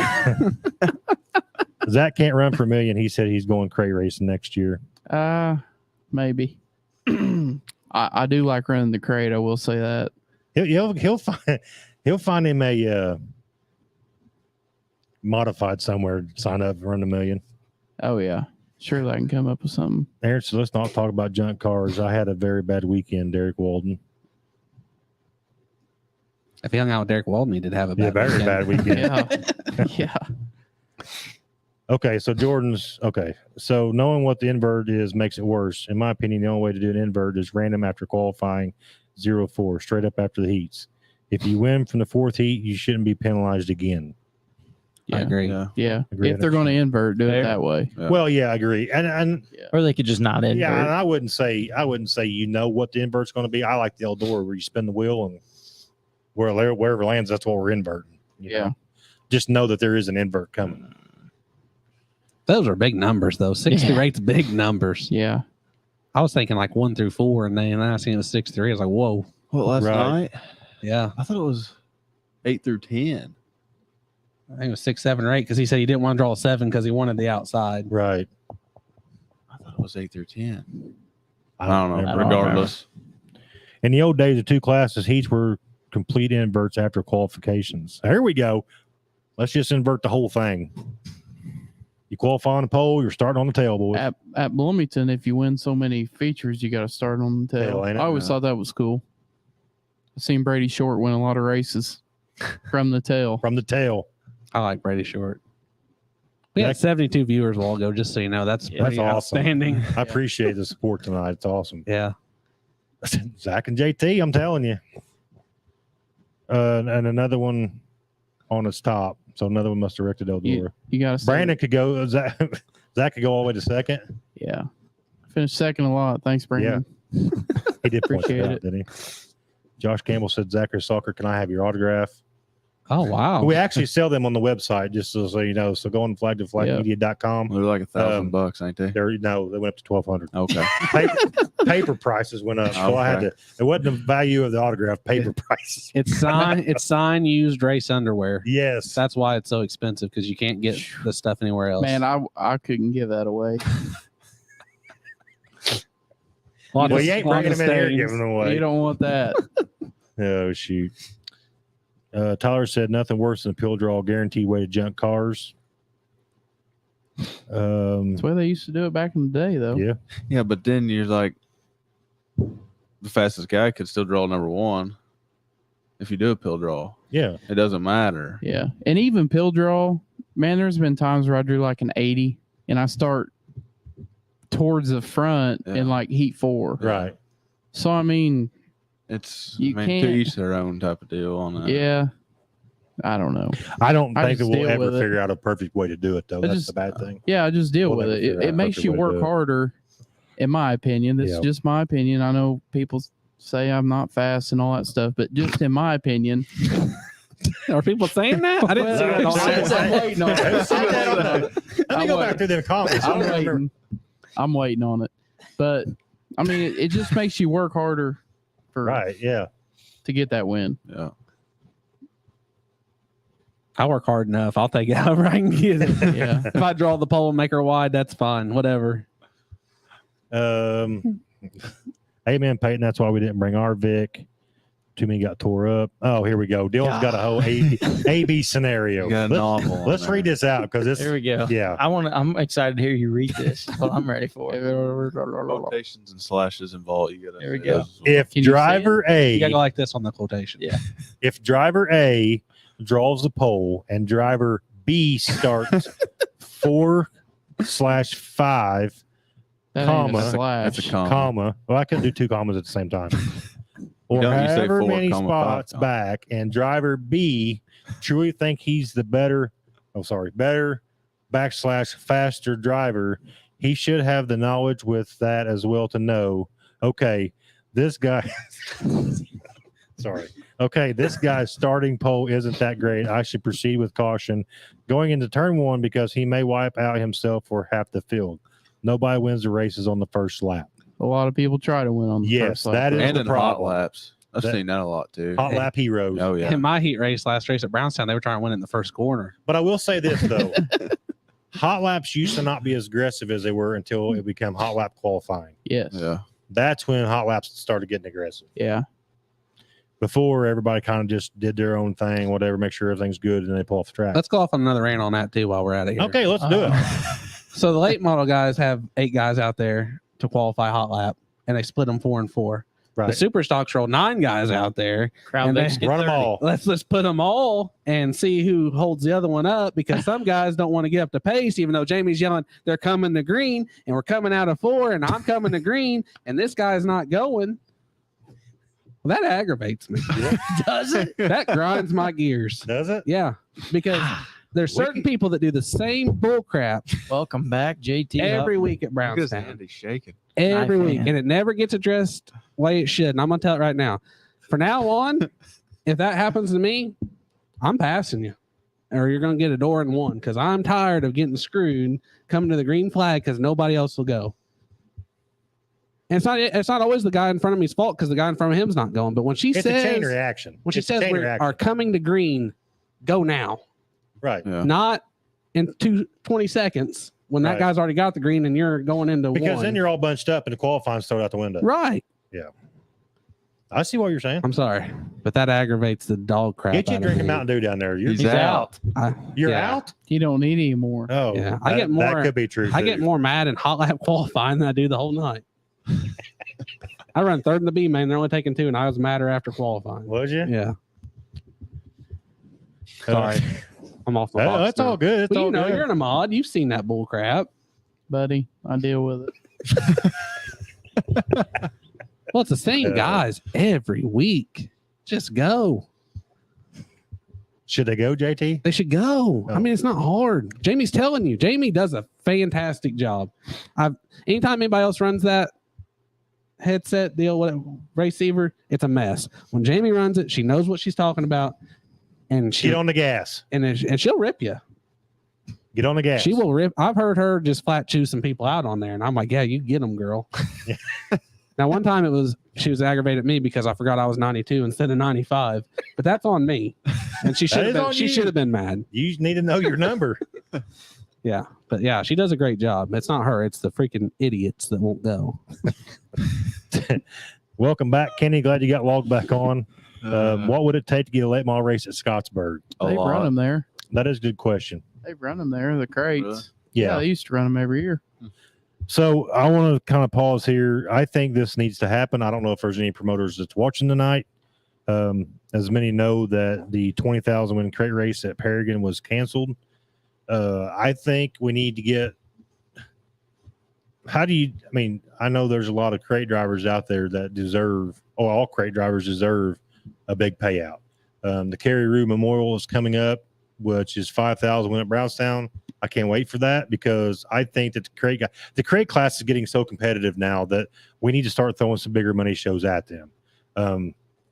Zach can't run for a million. He said he's going crate racing next year. Maybe. I do like running the crate. I will say that. He'll find him a modified somewhere to sign up and run a million. Oh yeah, surely I can come up with something. Aaron, so let's not talk about junk cars. I had a very bad weekend, Derek Walden. If he hung out with Derek Walden, he did have a bad Very weekend. bad weekend. Yeah, yeah. Okay, so Jordan's okay. So knowing what the invert is makes it worse. In my opinion, the only way to do an invert is random after qualifying 0-4, straight up after the heats. If you win from the fourth heat, you shouldn't be penalized again. I agree. Yeah. Yeah, Agree. if they're going to invert, do it Fair. that way. Yeah. Well, yeah, I agree. And Or they could just not invert. yeah, and I wouldn't say you know what the invert's going to be. I like the Eldora where you spin the wheel and wherever it lands, that's what we're inverting. you Yeah. know? Just know that there is an invert coming. Those are big numbers, though. 6 through Yeah. 8's big numbers. Yeah, I was thinking like 1 through 4, and then I seen it was 6 through 8. I was like, whoa. What, last Right. night? Yeah. I thought it was 8 through 10. I think it was 6, 7, or 8 because he said he didn't want to draw a 7 because he wanted the outside. Right. I thought it was 8 through 10. I don't don't know. remember. Regardless. In the old days, the two classes heats were complete inverts after qualifications. Here we go. Let's just invert the whole thing. You qualify on the pole, you're starting on the tail, boys. at Bloomington, if you win so many features, you got to start on the tail. Tail, ain't it? I always thought that was cool. I've seen Brady Short win a lot of races from the tail. From the tail. I like Brady Short. We had Next- 72 viewers a while ago, just so you know. That's Yeah, pretty that's awesome. outstanding. I appreciate the support tonight. It's awesome. Yeah. Zach and JT, I'm telling you. And another one on its top. So another one must have directed Eldora. You got to Brandon could go. Zach could go all the way to second. Yeah, finished second a lot. Thanks, Brandon. He did point that Appreciate out, it. didn't he? Josh Campbell said, Zachary Soccer, can I have your autograph? Oh, wow. We actually sell them on the website, just so you know. So go on flag2flagmedia.com. They're like $1,000, ain't they? They went up to 1,200. Okay. Paper prices went up. So I had to. It wasn't the value of the autograph. Paper prices. It's sign used race underwear. Yes. That's why it's so expensive because you can't get the stuff anywhere else. Man, I couldn't give that away. Well, you ain't bringing them in here and giving them away. You don't want that. Oh shoot. Tyler said nothing worse than a pill draw guaranteed way to junk cars. That's the way they used to do it back in the day, though. Yeah. Yeah, but then you're like, the fastest guy could still draw number 1 if you do a pill draw. Yeah. It doesn't matter. Yeah. And even pill draw, man, there's been times where I drew like an 80 and I start towards the front Yeah. in like heat 4. Right. So, I mean, It's You to can't- each their own type of deal on that. yeah, I don't know. I don't I think that just we'll deal ever with it. figure out a perfect way to do it, though. I That's just- the bad thing. Yeah, I just deal We'll with never it. figure It out makes perfect you way to work do it. harder, in my opinion. That's Yeah. just my opinion. I know people say I'm not fast and all that stuff, but just in my opinion, Are people saying that? I didn't see that. Well, on I'm waiting on it. Let me go back through the comments. I'm waiting. I'm waiting on it. But I mean, it just makes you work harder for Right. Yeah. to get that win. Yeah. I work hard enough. I'll take it however I can get it. Yeah. If I draw the pole and make her wide, that's fine. Whatever. Amen, Peyton. That's why we didn't bring our Vic. Too many got tore up. Oh, here we go. Dylan's got a whole A-B scenario. You got a novel. Let's read this out because it's Here we go. yeah. I'm excited to hear you read this. Well, I'm ready for it. Quotations and slashes involved. You gotta. There we go. If Can you driver You gotta A, go like this on the quotation. Yeah. if driver A draws the pole and driver B starts 4/5 That ain't comma, a slash. That's a comma. comma. Well, I couldn't do two commas at the same time. Or don't, you say however 4, many 5, spots comma. back, and driver B truly think he's the better /faster driver, he should have the knowledge with that as well to know, okay, this guy okay, this guy's starting pole isn't that great. I should proceed with caution going into turn 1 because he may wipe out himself for half the field. Nobody wins the races on the first lap. A lot of people try to win on the Yes, first lap. that is And the in hot problem. laps. I've That- seen that a lot too. Hot lap heroes. Oh yeah. In my heat last race at Brownstown, they were trying to win it in the first corner. But I will say this though. Hot laps used to not be as aggressive as they were until it became hot lap qualifying. Yes. Yeah. That's when hot laps started getting aggressive. Yeah. Before everybody kind of just did their own thing, whatever, make sure everything's good, and they pull off the track. Let's go off on another rant on that too while we're at it here. Okay, let's do it. So the late model guys have 8 guys out there to qualify hot lap, and they split them 4 and 4. The Right. super stocks roll 9 guys out there. Crowd And makes they- get Run them 30. all. Let's put them all and see who holds the other one up, because some guys don't want to get up to pace, even though Jamie's yelling they're coming to green and we're coming out of 4 and I'm coming to green and this guy's not going. Well, that aggravates me. Does it? That grinds my gears. Does it? Yeah, because there's certain people that do the same bull crap Welcome back, JT. every week at Because Brownstown. Andy's shaking. Every I week, fan. and it never gets addressed the way it should. And I'm gonna tell it right now. From now on, if that happens to me, I'm passing you, or you're gonna get a door in 1, because I'm tired of getting screwed coming to the green flag because nobody else will go. And it's not always the guy in front of me's fault because the guy in front of him's not going. But when she It's a chain says reaction. when she It's a says chain we reaction. are coming to green, go now, Right. Yeah. not in 20 seconds when that Right. guy's already got the green and you're going into Because 1. then you're all bunched up and the qualifying's thrown out the window. right. I see what you're saying. I'm sorry, but that aggravates the dog crap. Get you a out drink of of me. Mountain Dew down there. He's out. You're Yeah. out? You don't need any more. Oh, Yeah. I that- get more- That could be true. I too. get more mad in hot lap qualifying than I do the whole night. I run 3rd in the B main. They're only taking 2, and I was madder after qualifying. Was you? Yeah, sorry, I'm off the box. That's now. all good. It's Well, all you know, good. you're in a mod. You've seen that bull crap. Buddy, I deal with it. Well, it's the same guys every week. Just go. Should they go, JT? They should go. Oh. I mean, it's not hard. Jamie's telling you. Jamie does a fantastic job. Anytime anybody else runs that headset deal, whatever, receiver, it's a mess. When Jamie runs it, she knows what she's talking about, and Get on the gas. and she'll rip you. Get on the gas. She will rip. I've heard her just flat chew some people out on there, and I'm like, yeah, you get them, girl. Now, one time she was aggravated at me because I forgot I was 92 instead of 95, but that's on me. And she should is have on been. She you. should have been mad. You need to know your number. Yeah, but yeah, she does a great job. It's not her; it's the freaking idiots that won't go. Welcome back, Kenny. Glad you got logged back on. What would it take to get a late model race at Scottsburg? A They've lot. run them there. That is a good question. They've run them there. The crates. Really? Yeah, they used to run them every year. So I want to kind of pause here. I think this needs to happen. I don't know if there's any promoters that's watching tonight. As many know that the 20,000 win crate race at Paragon was canceled. I think we need to get. I know there's a lot of crate drivers out there that deserve, all crate drivers deserve a big payout. The Kerry Rue Memorial is coming up, which is 5,000 win at Brownstown. I can't wait for that because I think that the crate class is getting so competitive now that we need to start throwing some bigger money shows at them.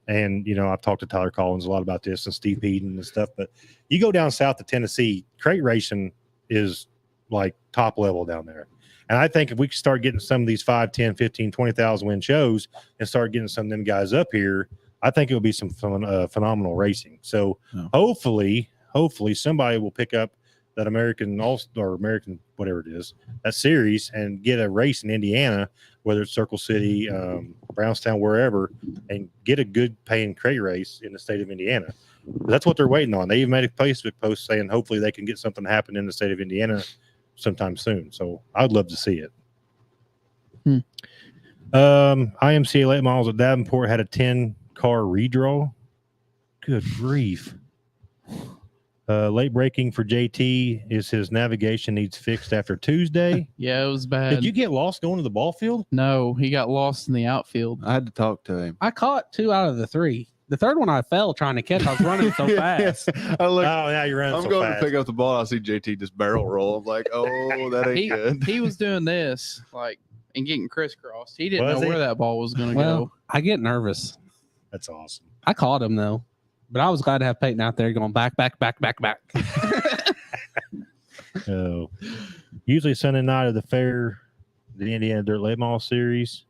And I've talked to Tyler Collins a lot about this and Steve Heaton and stuff, but you go down south to Tennessee, crate racing is like top level down there. And I think if we could start getting some of these 5, 10, 15, 20,000 win shows and start getting some of them guys up here, I think it would be some phenomenal racing. So Yeah. hopefully hopefully somebody will pick up that American All-Star, American whatever it is, that series, and get a race in Indiana, whether it's Circle City, Brownstown, wherever, and get a good paying crate race in the state of Indiana. That's what they're waiting on. They even made a Facebook post saying hopefully they can get something to happen in the state of Indiana sometime soon. So I'd love to see it. IMCA late models at Davenport had a 10-car redraw. Good grief. Late braking for JT is his navigation needs fixed after Tuesday. Yeah, it was bad. Did you get lost going to the ball field? No, he got lost in the outfield. I had to talk to him. I caught 2 out of the 3. The third one I fell trying to catch. I was running so fast. I look, Oh, yeah, you're running I'm so going fast. to pick up the ball. I see JT just barrel roll. I'm like, oh, that ain't good. He was doing this, like, and getting crisscrossed. He didn't Was know he? where that ball was going to Well, go. I get nervous. That's awesome. I caught him though, but I was glad to have Peyton out there going back. Usually Sunday night of the fair, the Indiana Dirt Late Model Series.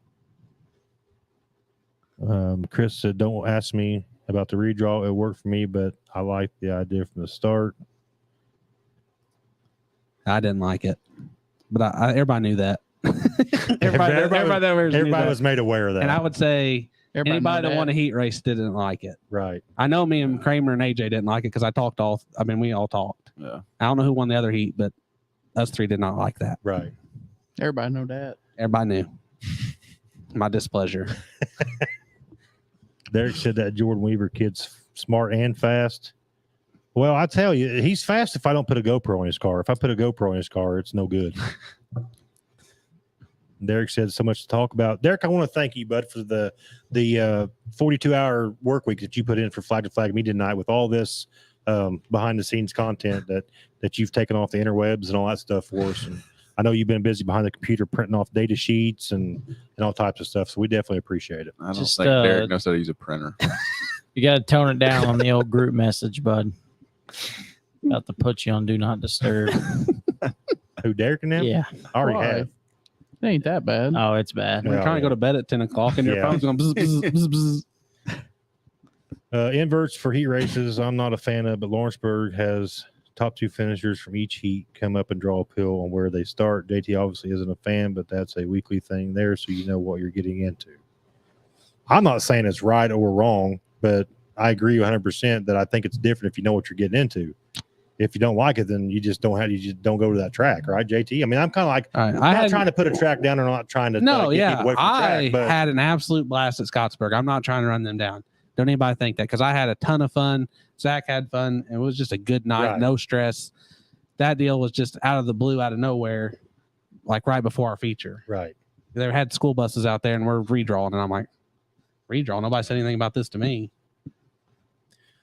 Chris said, "Don't ask me about the redraw. It worked for me, but I liked the idea from the start." I didn't like it, but everybody knew that. everybody was made aware of that. And I would say anybody that won a heat race didn't like it. Right. I know me and Kramer and AJ didn't like it because we all talked. Yeah. I don't know who won the other heat, but us 3 did not like that. Right. Everybody know that. Everybody knew my displeasure. Derek said that Jordan Weaver kid's smart and fast. Well, I tell you, he's fast if I don't put a GoPro in his car. If I put a GoPro in his car, it's no good. Derek said so much to talk about. Derek, I want to thank you, bud, for the 42-hour work week that you put in for Flag to Flag Media tonight with all this behind the scenes content that you've taken off the interwebs and all that stuff for us. And I know you've been busy behind the computer printing off data sheets and all types of stuff. So we definitely appreciate it. I don't Just, think Derek knows how to use a printer. You got to tone it down on the old group message, bud. About to put you on Do Not Disturb. Who, Derek and them? Yeah. I already Why? have. It ain't that bad. Oh, it's bad. We're trying to go to bed at 10 o'clock and your Yeah. phone's going bzz, bzz, bzz, bzz. Inverts for heat races, I'm not a fan of, but Lawrenceburg has top 2 finishers from each heat come up and draw a pill on where they start. JT obviously isn't a fan, but that's a weekly thing there, so you know what you're getting into. I'm not saying it's right or wrong, but I agree 100% that I think it's different if you know what you're getting into. If you don't like it, then you just don't go to that track, right, JT? I mean, I'm kind of like, All right, I'm not trying to put a track down or not trying to No, get yeah. people away from the I track, but had an absolute blast at Scottsburg. I'm not trying to run them down. Don't anybody think that, because I had a ton of fun. Zach had fun. It was just a good night, Right. no stress. That deal was just out of the blue, out of nowhere, like right before our feature. right. They had school buses out there and we're redrawing, and I'm like, redraw? Nobody said anything about this to me.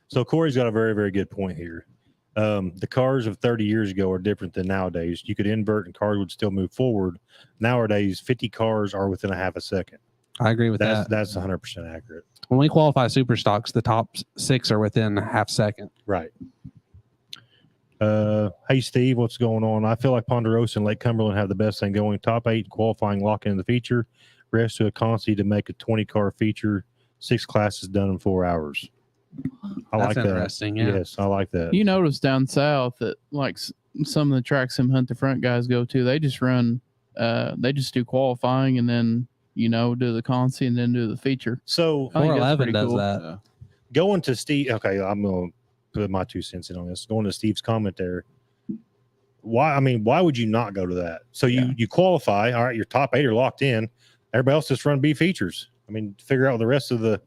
So Corey's got a very, very good point here. The cars of 30 years ago are different than nowadays. You could invert and cars would still move forward. Nowadays, 50 cars are within a half a second. I agree with that. That's 100% accurate. When we qualify super stocks, the top 6 are within a half second. Right. Hey, Steve, what's going on? I feel like Ponderosa and Lake Cumberland have the best thing going. Top 8 qualifying lock in the feature. Rest to a consi to make a 20-car feature. 6 classes done in 4 hours. I That's like that. interesting. Yeah. Yes, I like that. You notice down south that like some of the tracks some Hunt the Front guys go to, they just run, they just do qualifying and then, do the consi and then do the feature. So I think that's 411 pretty does cool. that. Yeah. going to Steve, okay, I'm going to put my 2 cents in on this. Going to Steve's comment there. Why would you not go to that? So you qualify. All right, your top 8 are locked in. Everybody else just run B features. Figure out the rest of the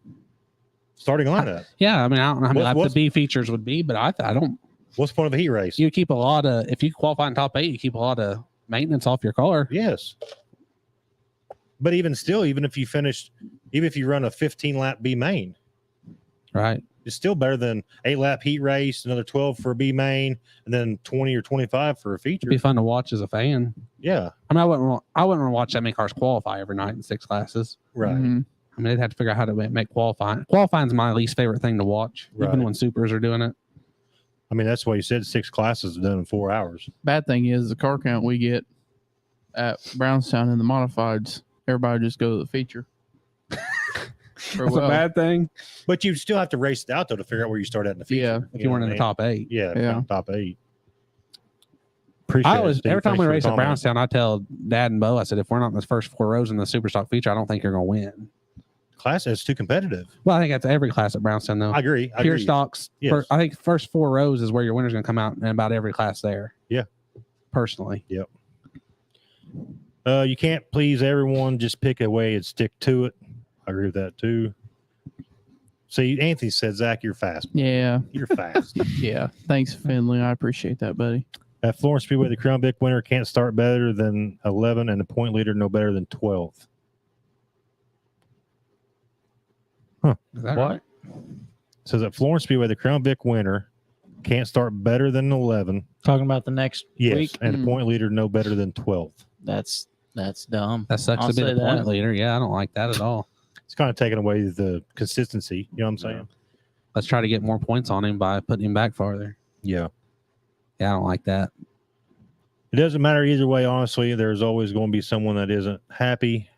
starting lineup. Yeah, I don't know how many What's- the B features would be, but I don't. What's the point of a heat race? You keep a lot of, if you qualify in top 8, you keep a lot of maintenance off your car. Yes. But even still, even if you run a 15-lap B main, Right. it's still better than 8-lap heat race, another 12 for a B main, and then 20 or 25 for a feature. It'd be fun to watch as a fan. Yeah. I wouldn't want to watch that many cars qualify every night in 6 classes. Right. Mhm. They'd have to figure out how to make qualifying. Qualifying's my least favorite thing to watch, Right. even when supers are doing it. That's why you said 6 classes done in 4 hours. Bad thing is the car count we get at Brownstown in the modifieds, everybody just go to the feature. For That's a well. bad thing. But you still have to race it out though to figure out where you start at in the feature. Yeah. If you weren't in the top 8. Yeah, if Yeah. you're in the top 8. Appreciate I it, always Steve. every time Thanks we for the race at comment. Brownstown, I tell Dad and Bo, I said, if we're not in the first 4 rows in the super stock feature, I don't think you're gonna win. Class is too competitive. Well, I think that's every class at Brownstown though. I agree. I Pure agree. stocks. Yes. I think first 4 rows is where your winner's gonna come out in about every class there. Yeah. Personally. You can't please everyone. Just pick a way and stick to it. I agree with that too. See, Anthony said, Zach, you're fast. Yeah. You're fast. Yeah. Thanks, Finley. I appreciate that, buddy. At Florence Speedway, the Crown Vic winner can't start better than 11 and the point leader no better than 12th. Is that What? right? Says at Florence Speedway, the Crown Vic winner can't start better than 11. Talking about the next Yes, week? and the point leader no better than 12th. That's dumb. That sucks I'll to be say the point that. leader. Yeah, I don't like that at all. It's kind of taking away the consistency. You know what I'm saying? Let's try to get more points on him by putting him back farther. Yeah. Yeah, I don't like that. It doesn't matter either way, honestly. There's always going to be someone that isn't happy.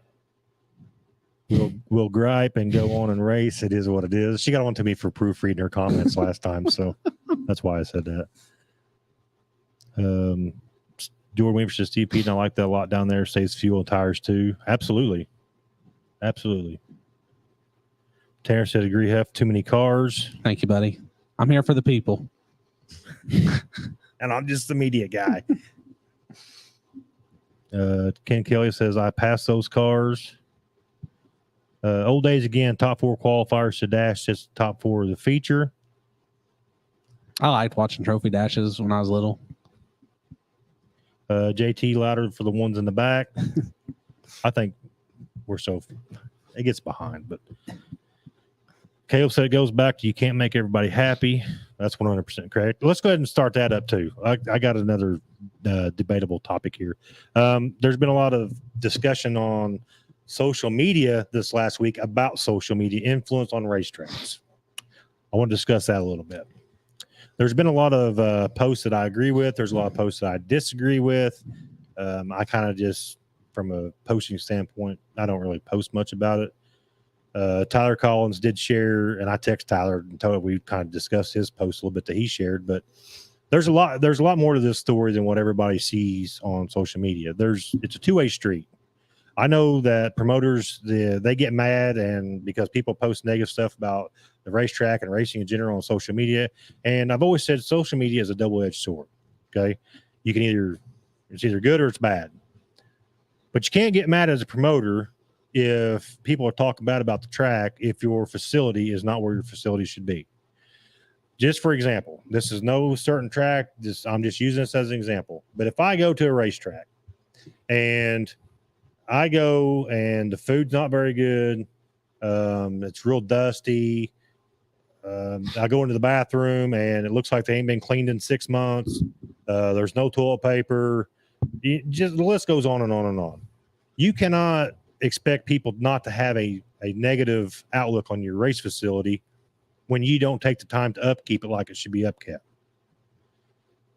We'll gripe and go on and race. It is what it is. She got on to me for proofreading her comments last time, so that's why I said that. Jordan Weaver says, Steve Pete, I like that a lot down there. Saves fuel and tires too. Absolutely. Absolutely. Tanner said, agree, Hef, too many cars. Thank you, buddy. I'm here for the people. And I'm just the media guy. Ken Kelly says, I pass those cars. Old days again, top 4 qualifiers to dash, just top 4 of the feature. I liked watching trophy dashes when I was little. JT louder for the ones in the back. I think it gets behind, but Caleb said it goes back to you can't make everybody happy. That's 100% correct. Let's go ahead and start that up too. I got another debatable topic here. There's been a lot of discussion on social media this last week about social media influence on racetracks. I want to discuss that a little bit. There's been a lot of posts that I agree with. There's a lot of posts that I disagree with. I kind of just, from a posting standpoint, I don't really post much about it. Tyler Collins did share, and I text Tyler and told him we kind of discussed his post a little bit that he shared, but there's a lot more to this story than what everybody sees on social media. It's a two-way street. I know that promoters, they get mad and because people post negative stuff about the racetrack and racing in general on social media. And I've always said social media is a double-edged sword. Okay. You can it's either good or it's bad, but you can't get mad as a promoter if people are talking bad about the track, if your facility is not where your facility should be. Just for example, this is no certain track. I'm just using this as an example, but if I go to a racetrack and I go and the food's not very good. It's real dusty. I go into the bathroom and it looks like they ain't been cleaned in 6 months. There's no toilet paper. The list goes on and on and on. You cannot expect people not to have a negative outlook on your race facility when you don't take the time to upkeep it like it should be upkept.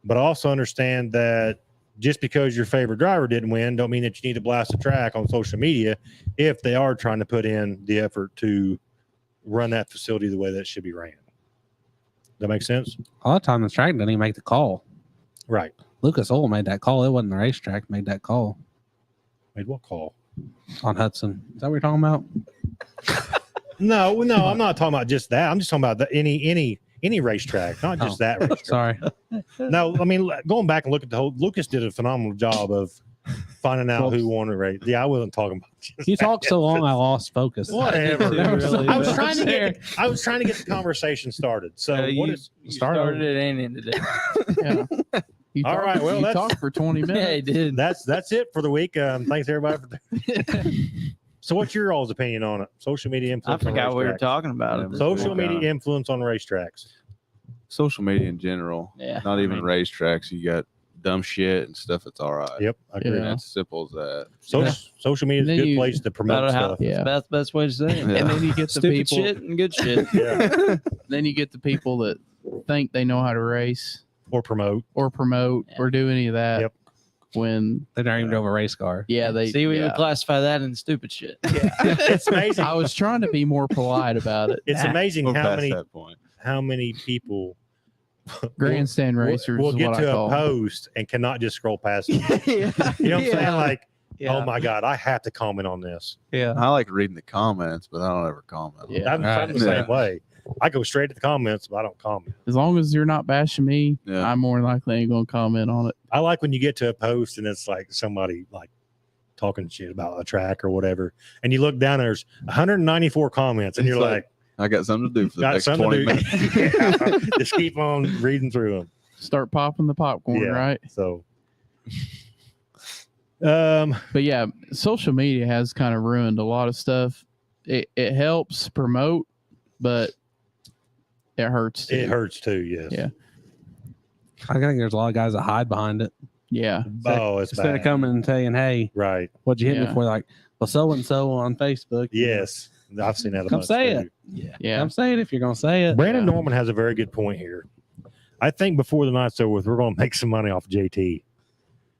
But also understand that just because your favorite driver didn't win, don't mean that you need to blast the track on social media if they are trying to put in the effort to run that facility the way that it should be ran. That make sense? A lot of times the track didn't even make the call. Right. Lucas Oil made that call. It wasn't the racetrack made that call Made what call? on Hudson. Is that what you're talking about? No, I'm not talking about just that. I'm just talking about any racetrack, not just that racetrack. Sorry. No, I mean, going back and look at the whole, Lucas did a phenomenal job of finding out who won the race. Yeah, I wasn't talking about just You that. talked so long, I lost focus. Whatever. Really I was bad. trying to get the conversation started. So you started it and ended it. Yeah. You All right, well, you that's- talked for 20 minutes. Yeah, he did. that's it for the week. Thanks everybody for. So, what's your all's opinion on it? Social media I influence. on forgot we were racetracks. talking about it. Social Yeah. media influence on racetracks. Social media in general, Yeah. not even I mean- racetracks. You got dumb shit and stuff. It's all right. Yep, I agree. Yeah. And it's simple as that. Social media is a Then good you- place to promote About how, stuff. Yeah. That's the best way to say it. Yeah. And then you get the Stupid people. shit and good shit. Yeah. Then you get the people that think they know how to race Or promote. or promote Yeah. or do any of that. Yep. when They never even drove a race car. they See, we yeah. would classify that in stupid shit. It's amazing. I was trying to be more polite about it. It's amazing We're how past many that point. people Grandstand racers will is get what I to a call 'em. post and cannot just scroll past it. Yeah. You know what I'm saying? Like, Yeah. oh my God, I have to comment on this. Yeah. I like reading the comments, but I don't ever comment. on Yeah. it. I'm the Yeah. same way. I go straight to the comments, but I don't comment. As long as you're not bashing me, Yeah. I'm more than likely ain't gonna comment on it. I like when you get to a post and it's like somebody like talking shit about a track or whatever, and you look down and there's 194 comments, and It's you're like, I got something to do for the got next something 20 to minutes. do. Yeah. Just keep on reading through them. Start popping the popcorn, Yeah. right? So, But yeah, social media has kind of ruined a lot of stuff. It helps promote, but it hurts too. it hurts too. Yes. Yeah. I think there's a lot of guys that hide behind it. Yeah. Oh, it's Instead of bad. coming and saying, "Hey, Right. what'd you hit Yeah. me for?" Like, well, so and so on Facebook. Yes. I've seen that. A Come bunch say too. it. Yeah. Come say it if you're gonna say it. Brandon Yeah. Norman has a very good point here. I think before the night's over with, we're going to make some money off JT.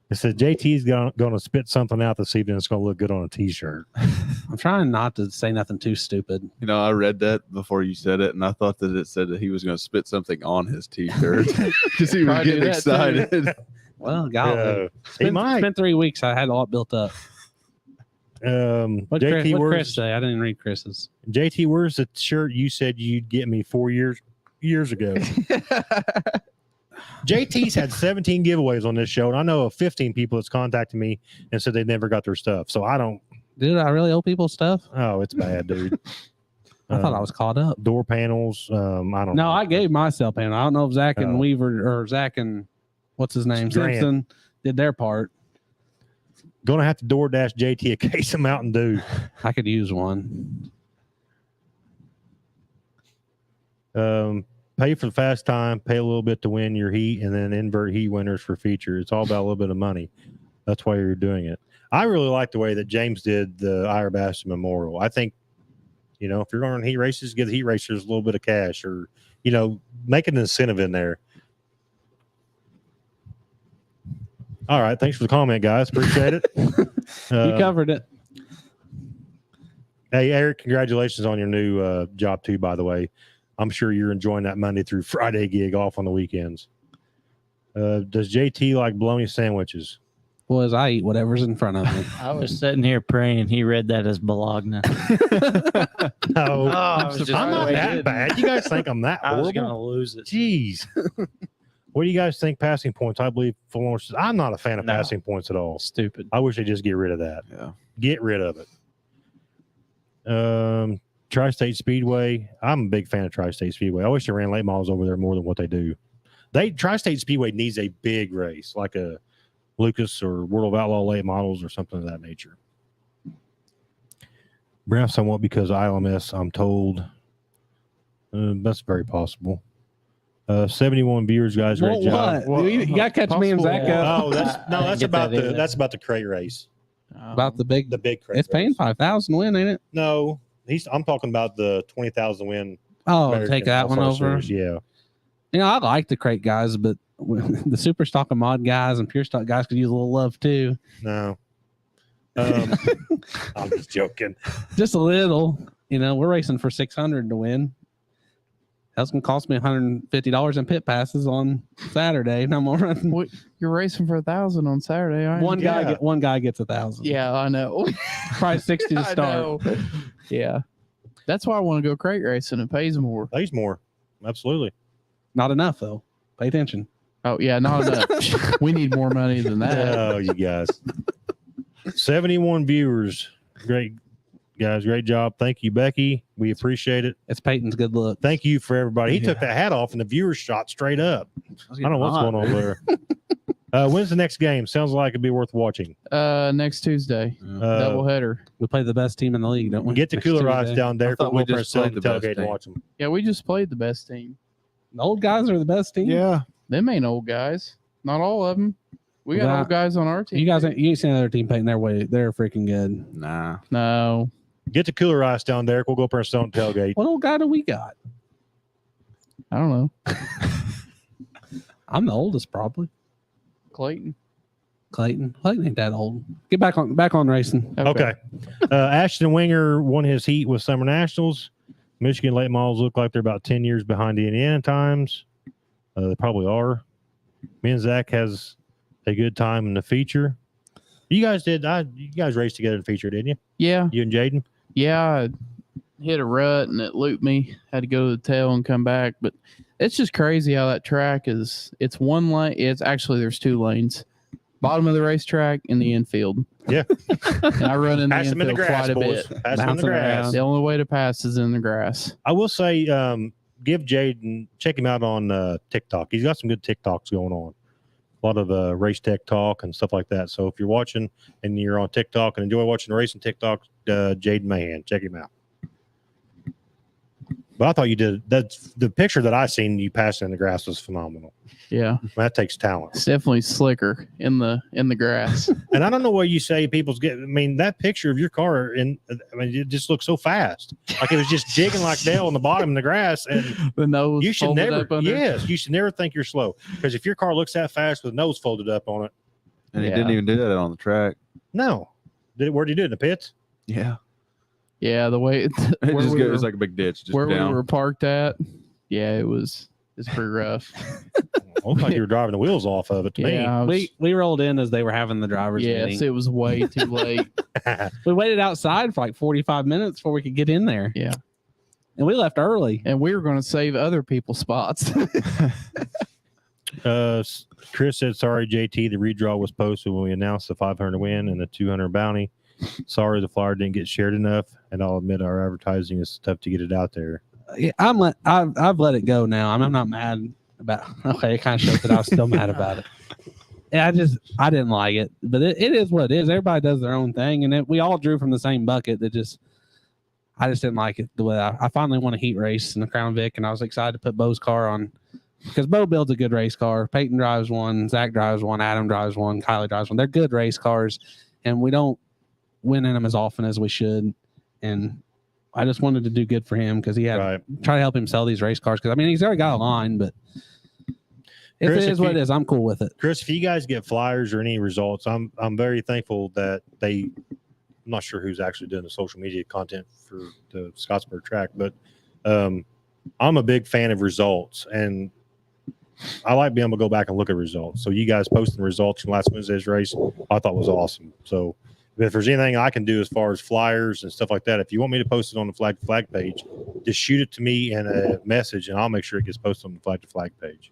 It says JT's going to spit something out this evening. It's going to look good on a T-shirt. I'm trying not to say nothing too stupid. You know, I read that before you said it, and I thought that it said that he was going to spit something on his T-shirt because he was Probably getting do that, too. excited. Well, golly, He it's might. been 3 weeks. I had a lot built up. What JT, Chris where's say? I didn't read Chris's. JT? Where's the shirt you said you'd get me 4 years ago? JT's had 17 giveaways on this show, and I know of 15 people that's contacted me and said they never got their stuff. So I don't. Dude, I really owe people stuff. Oh, it's bad, dude. I thought I was caught up. Door panels. I don't know. No, I gave myself in. I don't know if Zach and Oh. Weaver or Zach and what's his name Grant. Simpson did their part. Gonna have to DoorDash JT a case of Mountain Dew. I could use one. Pay for the fast time, pay a little bit to win your heat, and then invert heat winners for feature. It's all about a little bit of money. That's why you're doing it. I really like the way that James did the Ira Baston Memorial. I think, you know, if you're going on heat races, give the heat racers a little bit of cash, or, you know, make an incentive in there. All right. Thanks for the comment, guys. Appreciate it. You covered it. Hey, Eric, congratulations on your new job, too, by the way. I'm sure you're enjoying that Monday through Friday gig off on the weekends. Does JT like bologna sandwiches? Well, as I eat whatever's in front of me. I was sitting here praying he read that as Bologna. No, I was just I'm not waiting. that bad. You guys think I'm that I was horrible? going to lose it. Jeez. What do you guys think passing points? I believe Florence. I'm not a fan of No. passing points at all. Stupid. I wish they just get rid of that. Yeah. Get rid of it. Tri-State Speedway. I'm a big fan of Tri-State Speedway. I wish they ran late models over there more than what they do. Tri-State Speedway needs a big race, like a Lucas or World of Outlaw late models or something of that nature. Perhaps somewhat because ILMS, I'm told. That's very possible. 71 viewers, guys. Great job. What? You got to catch me and Zach up Oh, that's about the crate race. about the big. The big crate. It's paying race. 5,000 win, ain't it? No, I'm talking about the 20,000 win. Oh, American take that one All-Star over. Series, yeah. You know, I like the crate guys, but the super stock and mod guys and pure stock guys could use a little love too. No. I'm just joking. Just a little. You know, we're racing for 600 to win. That's gonna cost me $150 in pit passes on Saturday. And I'm gonna run. What, you're racing for 1,000 on Saturday, aren't you? One guy gets 1,000. Yeah, I know. Probably 60 to I start. know. Yeah. That's why I want to go crate racing. It pays more. Pays more. Absolutely. Not enough though. Pay attention. Oh, yeah, not enough. We need more money than that. Oh, you guys. 71 viewers. Great, guys. Great job. Thank you, Becky. We appreciate it. It's Peyton's good look. Thank you for everybody. He took that hat off and the viewers shot straight up. I don't know what's going on there. When's the next game? Sounds like it'd be worth watching. Next Tuesday. Double header. We play the best team in the league, don't we? Get the Next cooler eyes Tuesday. down there. I thought We'll we go just for a played the best tailgate and team. watch them. Yeah, we just played the best team. The old guys are the best team. Yeah. Them ain't old guys. Not all of them. We got Nah. old guys on our team. You guys ain't seen another team Peyton. They're freaking good. Nah. No. Get the cooler ice down there. We'll go up there and sit on the tailgate. What old guy do we got? I don't know. I'm the oldest, probably. Clayton. Clayton ain't that old. Get back on racing. Okay. Ashton Winger won his heat with Summer Nationals. Michigan late models look like they're about 10 years behind the Indiana times. They probably are. Me and Zach has a good time in the feature. You guys raced together in the feature, didn't you? Yeah. You and Jaden? Yeah. I hit a rut and it looped me. Had to go to the tail and come back. But it's just crazy how that track is. It's one lane. It's actually, there's 2 lanes. Bottom of the racetrack and the infield. Yeah. And I run in the Pass them in the infield grass, quite a boys. bit. Pass them in the Bouncing grass. around. The only way to pass is in the grass. I will say, give Jaden, check him out on TikTok. He's got some good TikToks going on. A lot of race tech talk and stuff like that. So if you're watching and you're on TikTok and enjoy watching racing TikTok, Jaden Mahan, check him out. But I thought you did. That's the picture that I seen you passing in the grass was phenomenal. Yeah. That takes talent. It's definitely slicker in the grass. And I don't know what you say people's get. I mean, that picture of your car, it just looks so fast. Like it was just jigging like Dale on the bottom of the grass. And The nose you should folded never, up under. yes, you should never think you're slow. Because if your car looks that fast with the nose folded up on it, And he Yeah. didn't even do that on the track. no. Where did you do it? In the pits? Yeah. Yeah, the way It where just we goes were- like a big ditch. Just where down. we were parked at. Yeah, it's pretty rough. Looked like you were driving the wheels off of it to Yeah, I was- We rolled in as they were having the drivers yes, meeting. it was way too late. me. We waited outside for like 45 minutes before we could get in there. Yeah. And we left early. And we were going to save other people's spots. Chris said, sorry, JT, the redraw was posted when we announced the 500 win and the 200 bounty. Sorry, the flyer didn't get shared enough. And I'll admit our advertising is tough to get it out there. Yeah, I've let it go now. I'm not mad about. Okay, it kind of shows that I was still mad about it. Yeah, I didn't like it, but it is what it is. Everybody does their own thing, and we all drew from the same bucket. I just didn't like it the way I finally won a heat race in the Crown Vic, and I was excited to put Bo's car on because Bo builds a good race car. Peyton drives one, Zach drives one, Adam drives one, Kylie drives one. They're good race cars, and we don't win in them as often as we should. And I just wanted to do good for him because he had Right. try to help him sell these race cars. Because I mean, he's already got a line, but if Chris, it if is what you- it is, I'm cool with it. Chris, if you guys get flyers or any results, I'm very thankful that I'm not sure who's actually doing the social media content for the Scottsburg track, but I'm a big fan of results, and I like being able to go back and look at results. So you guys posting results from last Wednesday's race, I thought was awesome. So if there's anything I can do as far as flyers and stuff like that, if you want me to post it on the Flag to Flag page, just shoot it to me in a message, and I'll make sure it gets posted on the Flag to Flag page.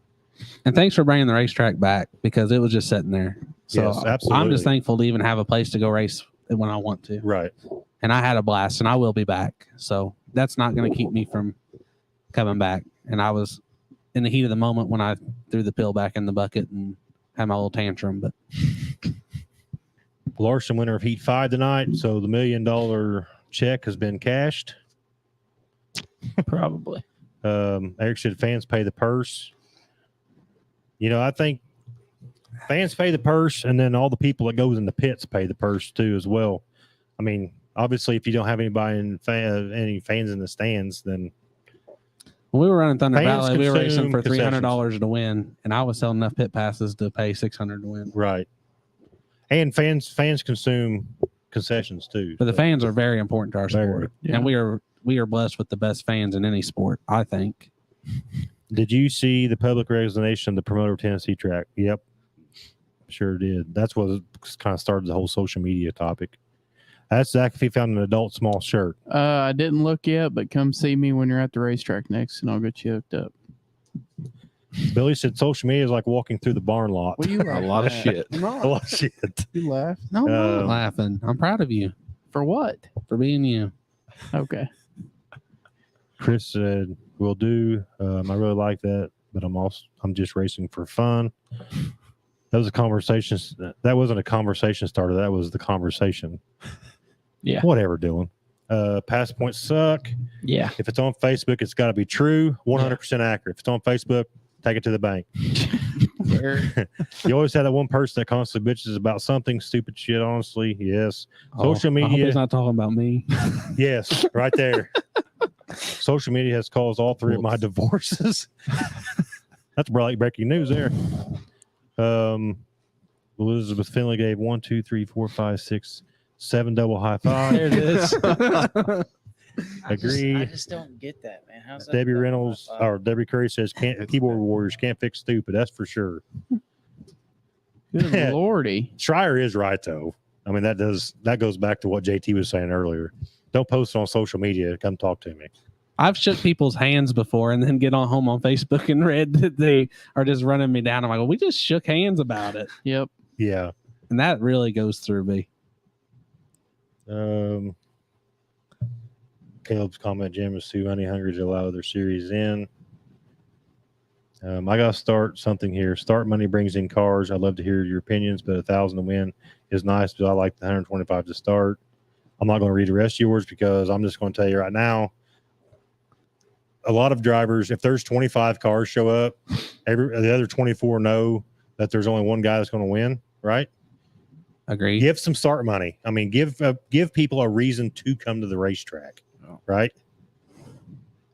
And thanks for bringing the racetrack back because it was just sitting there. So Yes, I'm absolutely. just thankful to even have a place to go race when I want to. Right. And I had a blast, and I will be back. So that's not going to keep me from coming back. And I was in the heat of the moment when I threw the pill back in the bucket and had my little tantrum. But Larson, winner of Heat 5 tonight. So the $1 million check has been cashed. Probably. Eric said fans pay the purse. You know, I think fans pay the purse, and then all the people that goes in the pits pay the purse too as well. I mean, obviously, if you don't have anybody any fans in the stands, then when we were running Thunder Fans Valley, we were racing consume for concessions. $300 to win, and I was selling enough pit passes to pay $600 to win. right. And fans consume concessions too. But the So, fans are very important to our Very, sport, yeah. and we are blessed with the best fans in any sport. I think. Did you see the public resignation of the promoter of Tennessee track? Yep, sure did. That's what kind of started the whole social media topic. That's Zach if he found an adult small shirt. I didn't look yet, but come see me when you're at the racetrack next, and I'll get you hooked up. Billy said social media is like walking through the barn lot. What are you A lot of shit. A lot of shit. You laugh? No, I'm not Um, laughing. I'm proud of you For what? for being you. Okay. Chris said, "Will do." I really like that, but I'm just racing for fun. That was a conversation. That wasn't a conversation starter. That was the conversation. Yeah. Whatever, Dylan. Pass points suck. Yeah. If it's on Facebook, it's got to be true, 100% accurate. If it's on Facebook, take it to the bank. You always have that one person that constantly bitches about something stupid shit. Honestly, yes. Social I hope media- he's not talking about me. Yes, right there. Social media has caused all three of my divorces. That's breaking news there. Elizabeth Finley gave 1, 2, 3, 4, 5, 6, 7 double high five. There it is. I Agreed. just don't get that, man. How's that? Debbie double Reynolds high five? or Debbie Curry says keyboard warriors can't fix stupid. That's for sure. Good lordy. Schreier is right though. I mean that goes back to what JT was saying earlier. Don't post it on social media. Come talk to me. I've shook people's hands before and then get on home on Facebook and read that they are just running me down. I'm like, well, we just shook hands about it. Yep. Yeah. And that really goes through me. Caleb's comment, Jim is too honey hungry to allow their series in. I got to start something here. Start money brings in cars. I'd love to hear your opinions, but 1,000 to win is nice, but I like the 125 to start. I'm not going to read the rest of yours because I'm just going to tell you right now, a lot of drivers, if there's 25 cars show up, the other 24 know that there's only one guy that's going to win, right? Agreed. Give some start money. I mean, give people a reason to come to the racetrack, right?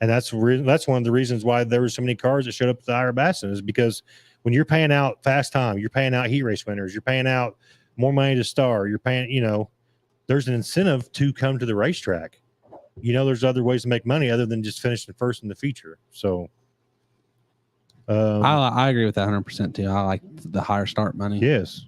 And that's one of the reasons why there were so many cars that showed up at the Ira Bassin is because when you're paying out fast time, you're paying out heat race winners, you're paying out more money to start, you're paying, there's an incentive to come to the racetrack. There's other ways to make money other than just finishing first in the feature. So I agree with that 100% too. I like the higher start money. yes.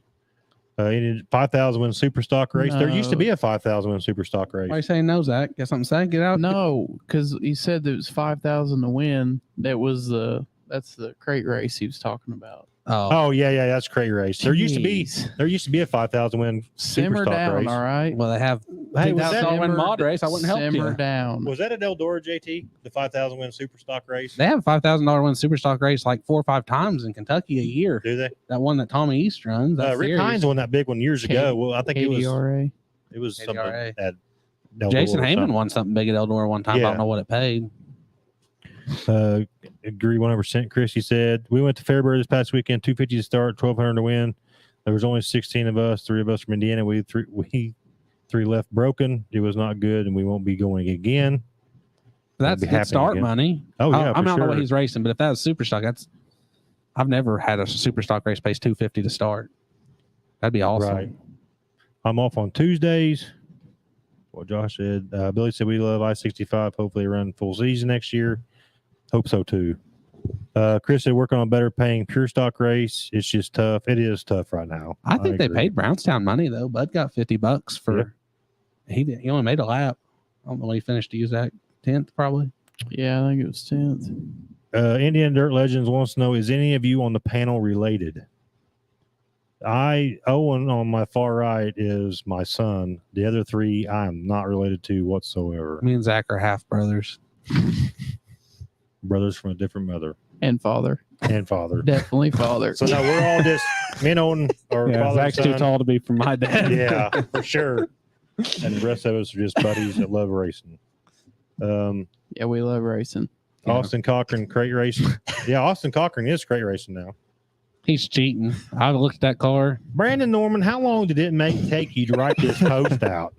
5,000 win super stock race. There used to be a 5,000 win super stock race. Why are you saying no, Zach? Got something to say? Get out. No, because he said there was 5,000 to win. That's the crate race he was talking about. Oh yeah, that's crate race. There used Jeez. to be a 5,000 win super Simmer stock down, race. all right. Well, they have Hey, was $10,000 win mod race. I wouldn't help Simmer you. down. Was that at Eldora, JT? The 5,000 win super stock race? They have a $5,000 win super stock race like 4 or 5 times in Kentucky a year. Do they? That one that Tommy East runs. That Rick series. Hines won that big one years ago. Well, I think KDRA. it was something KDRA. at Eldora Jason or Heyman something. won something big at Eldora one time. I Yeah. don't know what it paid. Agree 100%. Chrissy said we went to Fairbury this past weekend. 250 to start, 1,200 to win. There was only 16 of us. 3 of us from Indiana. We three left broken. It was not good, and we won't be going again. That's be good happening start again. money. Oh yeah, I don't know for what sure. he's racing, but if that was super stock, I've never had a super stock race pays $250 to start. That'd be awesome. Right. I'm off on Tuesdays. What Josh said. Billy said we love I-65. Hopefully run full season next year. Hope so too. Chris said working on better paying pure stock race. It's just tough. It is tough right now. I think they agree. paid Brownstown money though. Bud got $50 for. Yeah. He only made a lap. I don't know when he finished. To use that 10th probably. Yeah, I think it was 10th. Indian Dirt Legends wants to know: is any of you on the panel related? Owen on my far right is my son. The other 3 I am not related to whatsoever. Me and Zach are half brothers. Brothers from a different mother And father. and father. Definitely father. So no, we're all just me and Owen are Yeah, father and Zach's too son. tall to be for my dad. Yeah, for sure. And the rest of us are just buddies that love racing. Yeah, we love racing. Austin Cochran crate racing. Yeah, Austin Cochran is crate racing now. He's cheating. I looked at that car. Brandon Norman, how long did it take you to write this post out?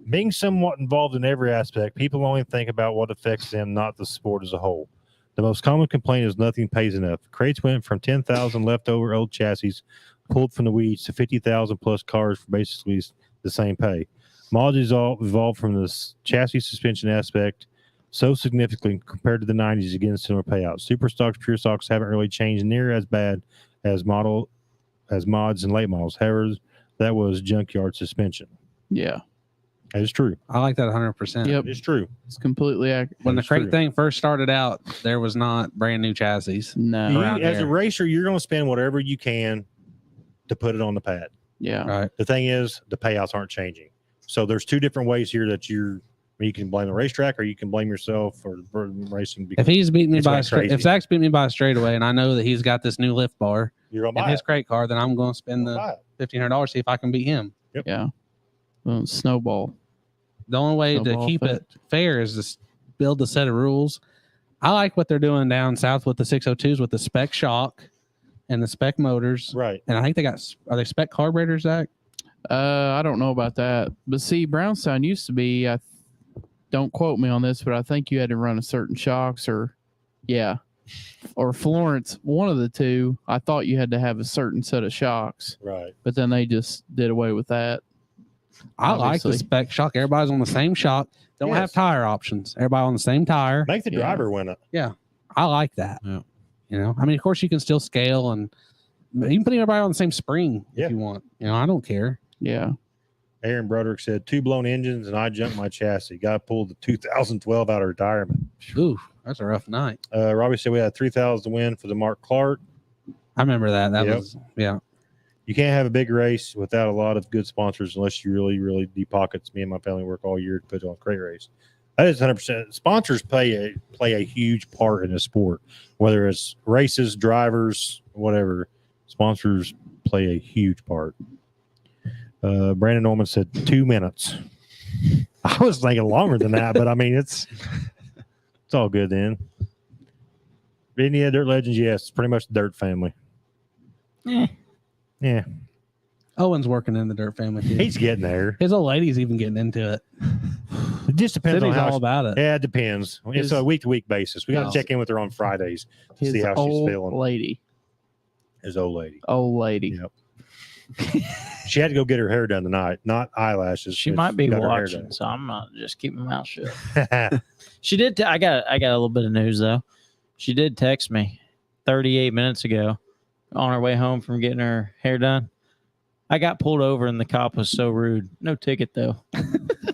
Being somewhat involved in every aspect, people only think about what affects them, not the sport as a whole. The most common complaint is nothing pays enough. Crates went from 10,000 leftover old chassis pulled from the weeds to 50,000 plus cars for basically the same pay. Mods evolved from this chassis suspension aspect so significantly compared to the 90s against similar payouts. Super stocks, pure stocks haven't really changed near as bad as mods and late models. However, that was junkyard suspension. Yeah. That is true. I like that 100%. Yep. It's true. It's completely accurate. When the That's crate true. thing first started out, there was not brand new chassis. No. You, Around as a here. racer, you're going to spend whatever you can to put it on the pad. Yeah. Right. The thing is, the payouts aren't changing. So there's 2 different ways here that you can blame the racetrack or you can blame yourself for racing. If he's beating me It's by went a straight, crazy. if Zach's beating me by a straightaway, and I know that he's got this new lift bar you're going to in buy his it. crate car, then I'm going to spend Buy the it. $1,500 see if I can beat him. Yeah. Well, snowball. The only way to Snowball keep effect. it fair is to build a set of rules. I like what they're doing down south with the 602s with the spec shock and the spec motors. Right. And I think are they spec carburetors, Zach? I don't know about that. But see, Brownstown used to be, don't quote me on this, but I think you had to run a certain shocks or, yeah. or Florence, one of the two, I thought you had to have a certain set of shocks, Right. but then they just did away with that. I like the Obviously. spec shock. Everybody's on the same shock. Don't have Yes. tire options. Everybody on the same tire. Make the Yeah. driver win it. I like that. Yeah. You know, I mean, of course you can still scale and you can put everybody on the same spring Yeah. if you want. You know, I don't care. Yeah. Aaron Broderick said 2 blown engines and I jumped my chassis. Got to pull the 2012 out of retirement. Ooh, that's a rough night. Robbie said we had 3,000 to win for the Mark Clark. I remember that. That Yep. was, yeah. You can't have a big race without a lot of good sponsors unless you really, really deep pockets. Me and my family work all year to put on a crate race. That is 100%. Sponsors play a huge part in the sport, whether it's races, drivers, whatever. Sponsors play a huge part. Brandon Norman said 2 minutes. I was thinking longer than that, but I mean it's all good then. Any other Dirt Legends? Yes, it's pretty much the Dirt family. Yeah, Owen's working in the Dirt family too. he's getting there. His old lady's even getting into it. It just depends on Sydney's how all about it. Yeah, it depends. It's His- a week-to-week basis. We got to Oh. check in with her on Fridays to His see how she's old feeling. lady. His old lady. Old lady. Yep. She had to go get her hair done tonight, not eyelashes. She but might be got her hair watching, so I'm not just keeping my mouth shut. done. She did. I got a little bit of news though. She did text me 38 minutes ago on her way home from getting her hair done. I got pulled over and the cop was so rude. No ticket though.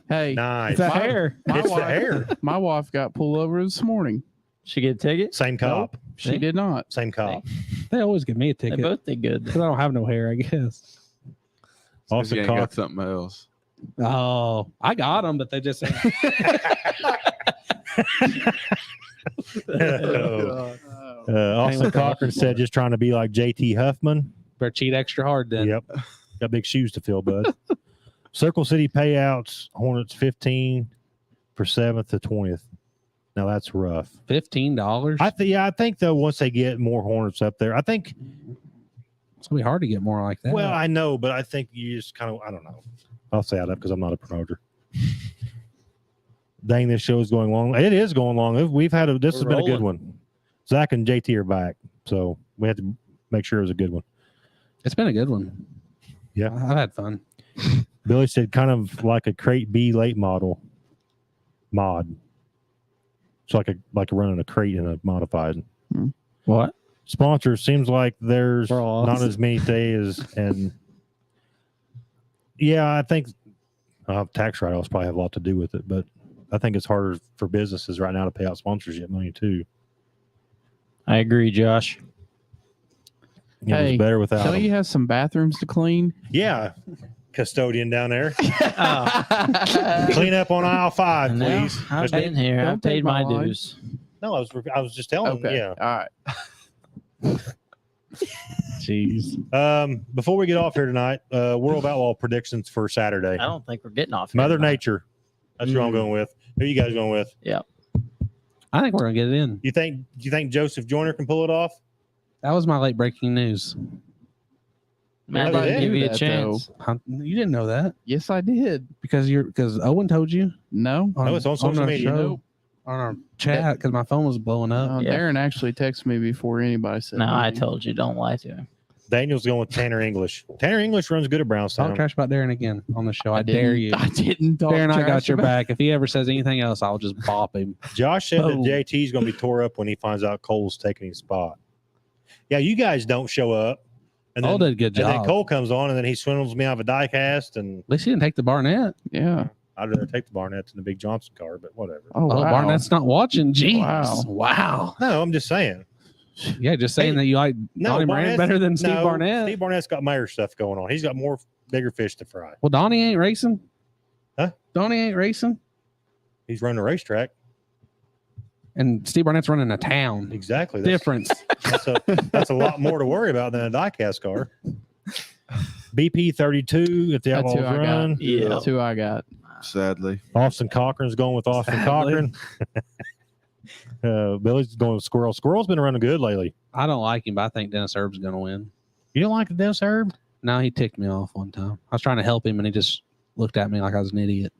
Hey, Nice. It's a My- hair. It's the wife, hair. My wife got pulled over this morning. She get a ticket. Same cop. She See? did not. Same cop. They always give me a They ticket both did good. because I don't have no hair, I guess. Austin You ain't got Cox. something else. Oh, I got them, but they just Oh. Austin Cochran said just trying to be like JT Huffman. better cheat extra hard then. Yep. Got big shoes to fill, bud. Circle City payouts, Hornets 15 for 7th to 20th. Now that's rough. $15. I think though once they get more Hornets up there, I think It's gonna be hard to get more like that. well, I know, but I think you just kind of I don't know. I'll say that because I'm not a promoter. Dang, this show is going long. It is going long. We've had this has We're been a good rolling. one. Zach and JT are back, so we have to make sure it was a good one. it's been a good one. Yeah. I've had fun. Billy said kind of like a crate B late mod. It's like running a crate in a modified. What? Sponsor seems like there's We're all not awesome. as many days, and yeah, I think tax write-offs probably have a lot to do with it, but I think it's harder for businesses right now to pay out sponsorship money too. I agree, Josh. It was better without Don't them. you have some bathrooms to clean? Yeah, custodian down there, Oh, clean up on aisle 5, no, please. I've There's- been here. Don't I've paid take my my line. dues. No, I was just telling. Okay. Yeah. All right. Jeez. Before we get off here tonight, World Outlaw predictions for Saturday. I don't think we're getting off. Mother here tonight. Nature. That's who I'm going with. Who you guys going with? I think we're gonna get it in. You think Joseph Joyner can pull it off? That was my late breaking news. Matt Everybody didn't give knew you a that, chance. You didn't know that Yes, I did. because Owen told you. No. No, it's on social our media. show, Nope. on our chat because my phone was blowing up. Yeah. Darren actually texted me before anybody said No, I anything. told you, don't lie to him. Daniel's going with Tanner English. Tanner English runs good at Talk Brownstown. trash about Darren again on the show. I didn't- dare you. I didn't talk Darren, I got trash your about- back. If he ever says anything else, I'll just bop him. Josh said that Oh. JT's going to be tore up when he finds out Cole's taking his spot. Yeah, you guys don't show up. And Cole then, did a good and then job. Cole comes on and then he swindles me out of a die cast. And At least he didn't take the Barnett. Yeah. I'd rather take the Barnett than the big Johnson car, but whatever. Oh, Oh, wow. Barnett's not watching. Jeez. Wow. Wow. No, I'm just saying. Yeah, just saying Hey, that you like No, Donnie Moran Barnett's- better than Steve no, Barnett. Steve Barnett's got Mayer stuff going on. He's got more bigger fish to fry. Well, Donnie ain't racing. Huh? Donnie ain't racing. He's running a racetrack. And Steve Barnett's running a town. Exactly. That's, Difference. that's a lot more to worry about than a diecast car. BP 32 if the That's who Outlaws I run. got. Yeah. That's who I got. Sadly. Austin Cochran's going with Austin Sadly. Cochran. Billy's going with Squirrel. Squirrel's been running good lately. I don't like him, but I think Dennis Herb's going to win. You don't like the Dennis Herb? No, he ticked me off one time. I was trying to help him, and he just looked at me like I was an idiot.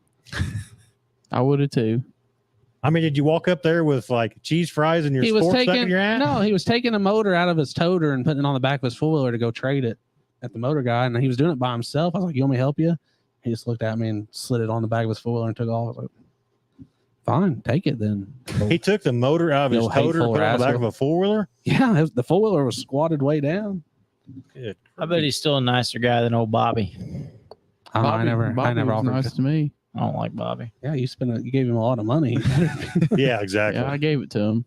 I would have too. I mean, did you walk up there with like cheese fries and your He was sports stuck in taking your ass? no, he was taking a motor out of his toter and putting it on the back of his four wheeler to go trade it at the motor guy, and he was doing it by himself. I was like, "You want me to help you?" He just looked at me and slid it on the back of his four wheeler and took off. I was like, "Fine, take it then." He took the motor out of his Yo, toter and hateful put it on the back of rascal. a four-wheeler? Yeah, the four wheeler was squatted way down. Good. I bet he's still a nicer guy than old Bobby. I never was offered. nice to me. I don't like Bobby. Yeah, you gave him a lot of money. Yeah, exactly. Yeah, I gave it to him.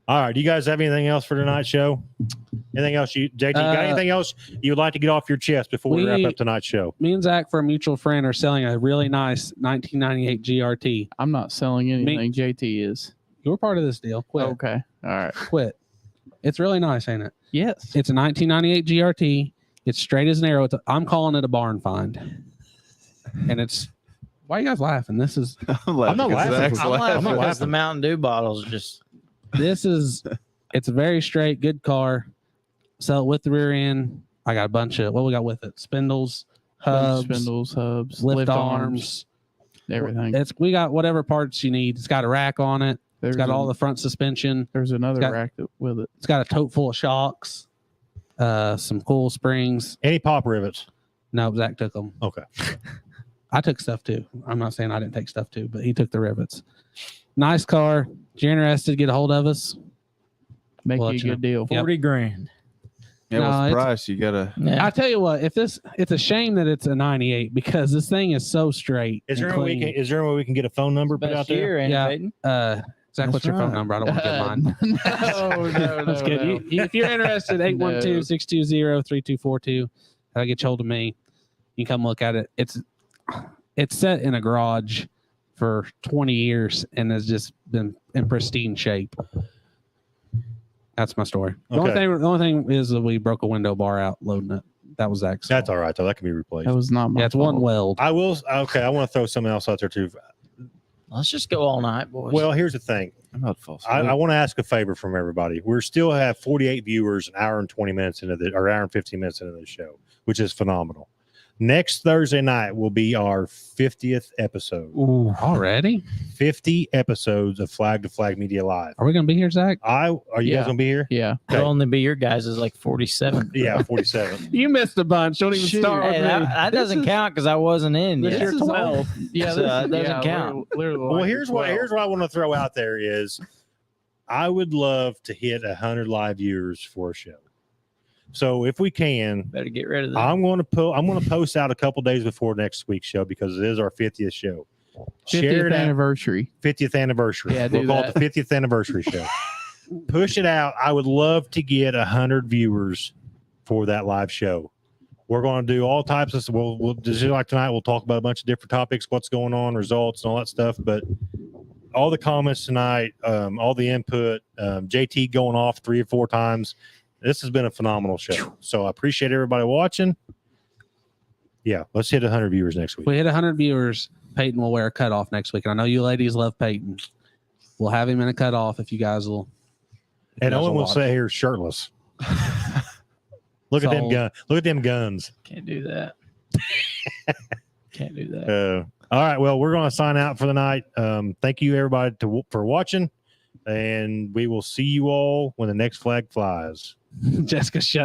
All right. Do you guys have anything else for tonight's show? Anything else, JT? You got anything else you would like to get off your chest before we wrap up tonight's show? Me and Zach, for a mutual friend, are selling a really nice 1998 GRT. I'm not selling anything. JT is. You're part of this deal. Quit. Okay. All right. Quit. It's really nice, ain't it? Yes. It's a 1998 GRT. It's straight as an arrow. I'm calling it a barn find. And it's, why are you guys laughing? This is, I'm not laughing. Zach's I'm I'm laughing not because laughing. the Mountain Dew bottles just. it's a very straight, good car. Sell it with the rear end. I got a bunch of, what we got with it? Spindles, hubs, Spindles, hubs, lift arms. everything. We got whatever parts you need. It's got a rack on it. There's It's got all the front suspension. There's another got- rack with it. It's got a tote full of shocks, some cool springs. Any pop rivets? No, Zach took them. Okay. I took stuff too. I'm not saying I didn't take stuff too, but he took the rivets. Nice car. If you're interested, get a hold of us. Make We'll you a let you good deal. Yep. 40 grand. Yeah, No, what's the it's- price? You gotta. Yeah. I tell you what, it's a shame that it's a 98 because this thing is so straight. Is there and any way clean. is there any way we can get a phone number put out Best there? year, ain't Yeah. it, Peyton? Zach, what's That's your phone right. number? I don't want to give mine. no, That's good. If you're interested, 812-620-3242. That'll get you hold of me. You can come look at it. It's set in a garage for 20 years and has just been in pristine shape. That's my story. The only thing is that we broke a window bar out loading it. That was Zach's. That's all right, though. That can be replaced. That was not my Yeah, it's one fault. weld. I will. Okay, I want to throw something else out there too. Let's just go all night, boys. Well, here's the thing. I'm not false. I want to ask a favor from everybody. We still have 48 viewers, an hour and 20 minutes into the, or hour and 15 minutes into the show, which is phenomenal. Next Thursday night will be our 50th episode. Ooh, already? 50 episodes of Flag to Flag Media Live. Are we going to be here, Zach? Are you Yeah. guys gonna be here? Yeah. It'll only be your guys is like 47. Yeah, 47. You missed a bunch. Don't even Shoot. start with Hey, me. that doesn't count because I wasn't in This yet. year 12. Yeah, So it doesn't count. Literally Well, like here's 12. what I want to throw out there is, I would love to hit 100 live viewers for a show. So if we can, Better get rid of that. I'm going to post out a couple days before next week's show because it is our 50th show. 50th it out. anniversary. 50th anniversary. Yeah, we'll do call that. it the 50th anniversary show. Push it out. I would love to get 100 viewers for that live show. We're going to do all types of. We'll just like tonight. We'll talk about a bunch of different topics, what's going on, results, and all that stuff. But all the comments tonight, all the input, JT going off 3 or 4 times. This has been a phenomenal show. So I appreciate everybody watching. Yeah, let's hit 100 viewers next If week. we hit 100 viewers, Peyton will wear a cutoff next week. And I know you ladies love Peyton. We'll have him in a cutoff if you guys will. And Owen will watch. sit here shirtless. Look at them Sold. guns. Look at them guns. Can't do that. Can't do that. All right. Well, we're going to sign out for the night. Thank you, everybody, for watching. And we will see you all when the next flag flies. Jessica, shut